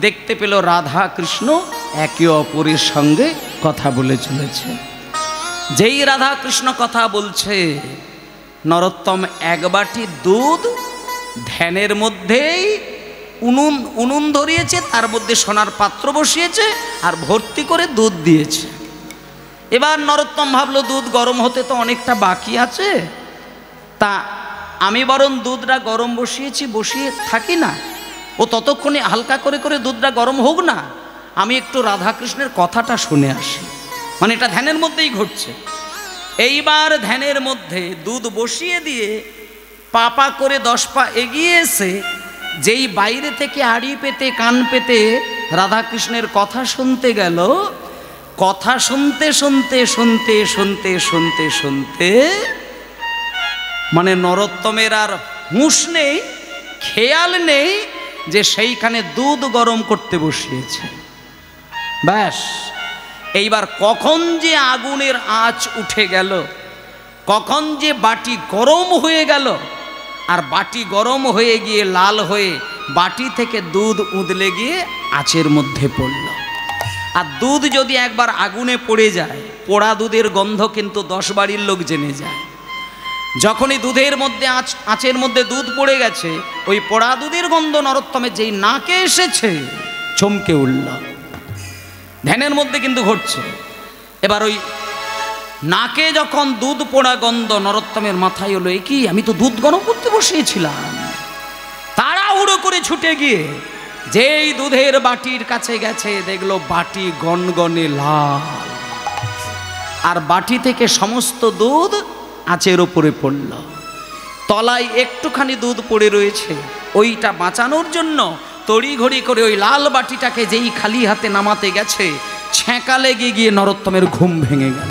[SPEAKER 1] দেখতে পেল রাধা কৃষ্ণ একে অপরের সঙ্গে কথা বলে চলেছে। যেই রাধা কৃষ্ণ কথা বলছে, নরোত্তম এক বাটি দুধ ধ্যানের মধ্যেই উনুন ধরিয়েছে, তার মধ্যে সোনার পাত্র বসিয়েছে আর ভর্তি করে দুধ দিয়েছে। এবার নরোত্তম ভাবলো দুধ গরম হতে তো অনেকটা বাকি আছে, তা আমি বরং দুধটা গরম বসিয়ে থাকি না, ও ততক্ষণে হালকা করে করে দুধটা গরম হোক না, আমি একটু রাধাকৃষ্ণের কথাটা শুনে আসি। মানে এটা ধ্যানের মধ্যেই ঘটছে। এইবার ধ্যানের মধ্যে দুধ বসিয়ে দিয়ে পা করে 10 পা এগিয়ে এসে যেই বাইরে থেকে আড়ি পেতে কান পেতে রাধাকৃষ্ণের কথা শুনতে গেল, কথা শুনতে শুনতে শুনতে শুনতে শুনতে শুনতে মানে নরোত্তমের আর হুঁশ নেই, খেয়াল নেই যে সেইখানে দুধ গরম করতে বসিয়েছে। ব্যাস, এইবার কখন যে আগুনের আঁচ উঠে গেল, কখন যে বাটি গরম হয়ে গেল, আর বাটি গরম হয়ে গিয়ে লাল হয়ে বাটি থেকে দুধ উদলে গিয়ে আঁচের মধ্যে পড়ল। আর দুধ যদি একবার আগুনে পড়ে যায়, পোড়া দুধের গন্ধ কিন্তু 10 বাড়ির লোক জেনে যায়। যখনই দুধের মধ্যে আঁচের মধ্যে দুধ পড়ে গেছে, ওই পোড়া দুধের গন্ধ নরোত্তমের যেই নাকে এসেছে, চমকে উঠল। ধ্যানের মধ্যে কিন্তু ঘটছে। এবার ওই নাকে যখন দুধ পোড়া গন্ধ, নরোত্তমের মাথায় হলো, এ কি, আমি তো দুধ গরম করতে বসিয়েছিলাম। তাড়াহুড়ো করে ছুটে গিয়ে যেই দুধের বাটির কাছে গেছে, দেখলো বাটি গনগনে লাল, আর বাটি থেকে সমস্ত দুধ আঁচের ওপরে পড়ল। তলায় একটুখানি দুধ পড়ে রয়েছে, ওইটা বাঁচানোর জন্য তড়িঘড়ি করে ওই লাল বাটিটাকে যেই খালি হাতে নামাতে গেছে, ছ্যাঁকা লেগে গিয়ে নরোত্তমের ঘুম ভেঙে গেল,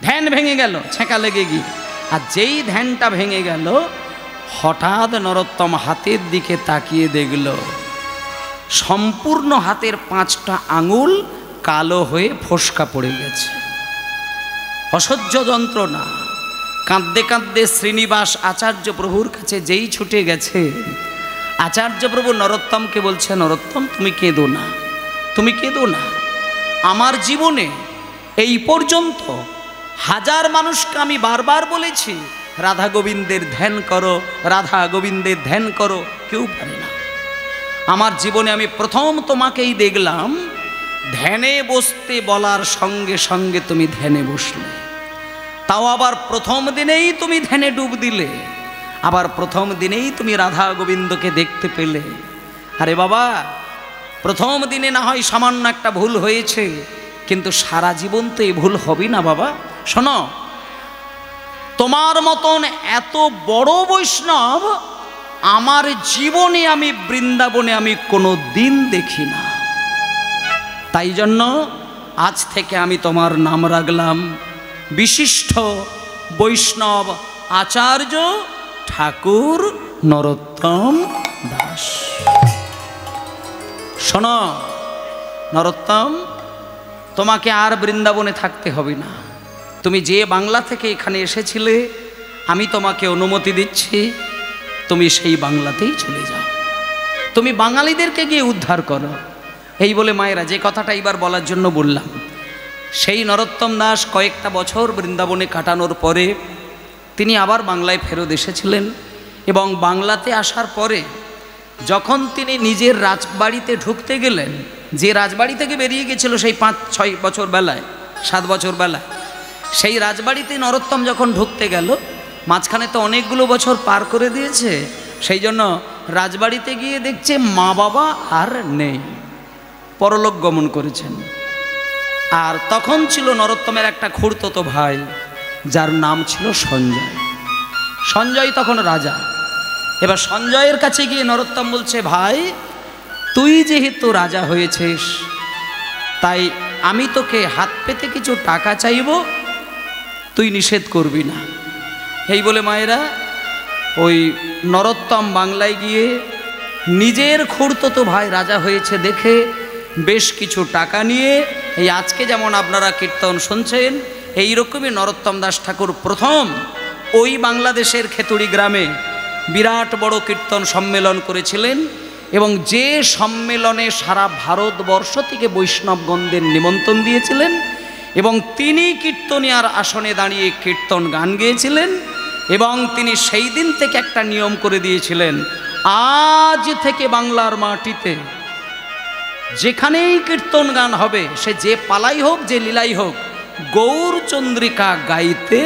[SPEAKER 1] ধ্যান ভেঙে গেল ছ্যাঁকা লেগে গিয়ে। আর যেই ধ্যানটা ভেঙে গেল, হঠাৎ নরোত্তম হাতের দিকে তাকিয়ে দেখল সম্পূর্ণ হাতের 5টা আঙুল কালো হয়ে ফোসকা পড়ে গেছে। অসহ্য যন্ত্রণা। কাঁদতে কাঁদতে শ্রীনিবাস আচার্য প্রভুর কাছে যেই ছুটে গেছে, আচার্য প্রভু নরোত্তমকে বলছে, নরোত্তম তুমি কেঁদো না, তুমি কেঁদো না। আমার জীবনে এই পর্যন্ত 1000 মানুষকে আমি বারবার বলেছি রাধা গোবিন্দের ধ্যান করো, রাধা গোবিন্দের ধ্যান করো, কেউ পারে না। আমার জীবনে আমি প্রথম তোমাকেই দেখলাম ধ্যানে বসতে বলার সঙ্গে সঙ্গে তুমি ধ্যানে বসলে, তাও আবার প্রথম দিনেই তুমি ধ্যানে ডুব দিলে, আবার প্রথম দিনেই তুমি রাধা গোবিন্দকে দেখতে পেলে। আরে বাবা, প্রথম দিনে না হয় সামান্য একটা ভুল হয়েছে, কিন্তু সারা জীবন তো এই ভুল হবে না বাবা। শোনো, তোমার মতন এত বড় বৈষ্ণব আমার জীবনে আমি বৃন্দাবনে আমি কোনো দিন দেখি না। তাই জন্য আজ থেকে আমি তোমার নাম রাখলাম বিশিষ্ট বৈষ্ণব আচার্য ঠাকুর নরোত্তম দাস। শোনো নরোত্তম, তোমাকে আর বৃন্দাবনে থাকতে হবে না। তুমি যে বাংলা থেকে এখানে এসেছিলে, আমি তোমাকে অনুমতি দিচ্ছি তুমি সেই বাংলাতেই চলে যাও, তুমি বাঙালিদেরকে গিয়ে উদ্ধার করো। এই বলে মায়েরা যে কথাটা এবার বলার জন্য বললাম, সেই নরোত্তম দাস কয়েকটা বছর বৃন্দাবনে কাটানোর পরে তিনি আবার বাংলায় ফেরত এসেছিলেন। এবং বাংলাতে আসার পরে যখন তিনি নিজের রাজবাড়িতে ঢুকতে গেলেন, যে রাজবাড়ি থেকে বেরিয়ে গেছিল সেই 5-6 বছর বেলায়, 7 বছর বেলায়, সেই রাজবাড়িতে নরোত্তম যখন ঢুকতে গেল, মাঝখানে তো অনেকগুলো বছর পার করে দিয়েছে, সেই জন্য রাজবাড়িতে গিয়ে দেখছে মা বাবা আর নেই, পরলোক গমন করেছেন। আর তখন ছিল নরোত্তমের একটা খুড়তুতো ভাই, যার নাম ছিল সঞ্জয়। সঞ্জয় তখন রাজা। এবার সঞ্জয়ের কাছে গিয়ে নরোত্তম বলছে, ভাই তুই যেহেতু রাজা হয়েছিস, তাই আমি তোকে হাত পেতে কিছু টাকা চাইব, তুই নিষেধ করবি না। এই বলে মায়েরা ওই নরোত্তম বাংলায় গিয়ে নিজের খুড়তুতো ভাই রাজা হয়েছে দেখে বেশ কিছু টাকা নিয়ে, এই আজকে যেমন আপনারা কীর্তন শুনছেন, এইরকমই নরোত্তম দাস ঠাকুর প্রথম ওই বাংলাদেশের খেতুড়ি গ্রামে বিরাট বড় কীর্তন সম্মেলন করেছিলেন। এবং যে সম্মেলনে সারা ভারতবর্ষ থেকে বৈষ্ণবগণদের নিমন্ত্রণ দিয়েছিলেন, এবং তিনি কীর্তনিয়ার আসনে দাঁড়িয়ে কীর্তন গান গেয়েছিলেন। এবং তিনি সেই দিন থেকে একটা নিয়ম করে দিয়েছিলেন, আজ থেকে বাংলার মাটিতে যেখানেই কীর্তন গান হবে, সে যে পালাই হোক যে লীলাই হোক, গৌরচন্দ্রিকা গাইতে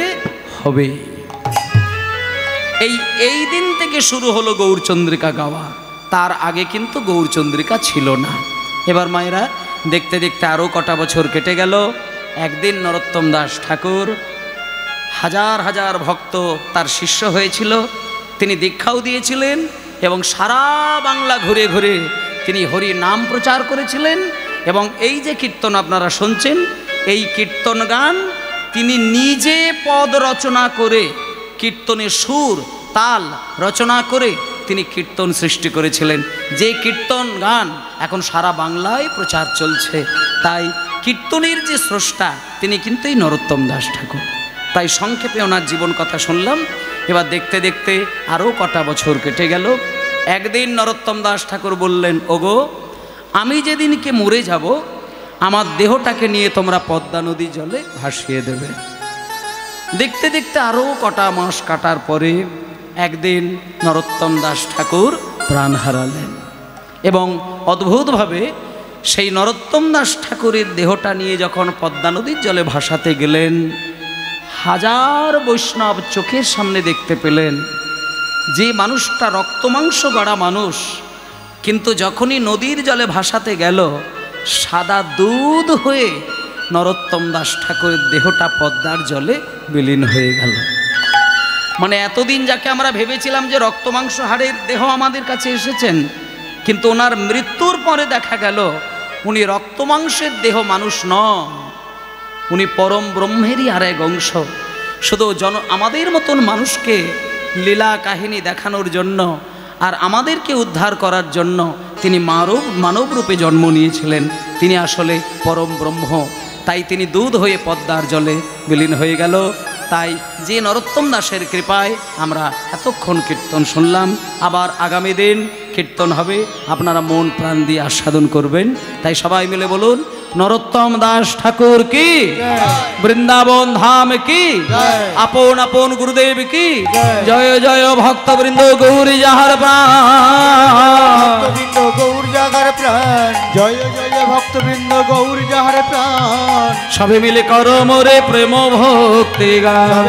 [SPEAKER 1] হবে। এই দিন থেকে শুরু হলো গৌরচন্দ্রিকা গাওয়া। তার আগে কিন্তু গৌরচন্দ্রিকা ছিল না। এবার মায়েরা দেখতে দেখতে আরও কটা বছর কেটে গেল। একদিন নরোত্তম দাস ঠাকুর, হাজার হাজার ভক্ত তার শিষ্য হয়েছিল, তিনি দীক্ষাও দিয়েছিলেন এবং সারা বাংলা ঘুরে ঘুরে তিনি হরি নাম প্রচার করেছিলেন। এবং এই যে কীর্তন আপনারা শুনছেন, এই কীর্তন গান তিনি নিজে পদ রচনা করে, কীর্তনের সুর তাল রচনা করে তিনি কীর্তন সৃষ্টি করেছিলেন, যে কীর্তন গান এখন সারা বাংলায় প্রচার চলছে। তাই কীর্তনের যে স্রষ্টা তিনি কিন্তু এই নরোত্তম দাস ঠাকুর। তাই সংক্ষেপে ওনার জীবন কথা শুনলাম। এবার দেখতে দেখতে আরও কটা বছর কেটে গেল। একদিন নরোত্তম দাস ঠাকুর বললেন, ওগো আমি যেদিনকে মরে যাব, আমার দেহটাকে নিয়ে তোমরা পদ্মা নদী জলে ভাসিয়ে দেবে। দেখতে দেখতে আরও কটা মাস কাটার পরে একদিন নরোত্তম দাস ঠাকুর প্রাণ হারালেন। এবং অদ্ভুতভাবে সেই নরোত্তম দাস ঠাকুরের দেহটা নিয়ে যখন পদ্মা নদীর জলে ভাসাতে গেলেন, হাজার বৈষ্ণব চোখের সামনে দেখতে পেলেন যে মানুষটা রক্তমাংস গড়া মানুষ, কিন্তু যখনই নদীর জলে ভাসাতে গেল, সাদা দুধ হয়ে নরোত্তম দাস ঠাকুরের দেহটা পদ্মার জলে বিলীন হয়ে গেল। মানে এতদিন যাকে আমরা ভেবেছিলাম যে রক্তমাংস হাড়ের দেহ আমাদের কাছে এসেছেন, কিন্তু ওনার মৃত্যুর পরে দেখা গেল উনি রক্তমাংসের দেহ মানুষ নন, উনি পরম ব্রহ্মেরই আর এক অংশ। শুধু আমাদের মতন মানুষকে লীলা কাহিনী দেখানোর জন্য আর আমাদেরকে উদ্ধার করার জন্য তিনি মানব রূপে জন্ম নিয়েছিলেন। তিনি আসলে পরম ব্রহ্ম। তাই তিনি দুধ হয়ে পদ্মার জলে বিলীন হয়ে গেল। তাই যে নরোত্তম দাসের কৃপায় আমরা এতক্ষণ কীর্তন শুনলাম, আবার আগামী দিন কীর্তন হবে, আপনারা মন প্রাণ দিয়ে আস্বাদন করবেন। তাই সবাই মিলে বলুন, নরোত্তম দাস ঠাকুর কি, বৃন্দাবন ধাম কি, আপন আপন গুরুদেব কি, জয় জয় ভক্তবৃন্দ গৌরী যাহার প্রাণ,
[SPEAKER 2] গৌর যাহার প্রাণ, জয় জয় ভক্তবৃন্দ গৌর যাহার প্রাণ।
[SPEAKER 1] সবে মিলে করো মোরে প্রেম ভক্তি গান।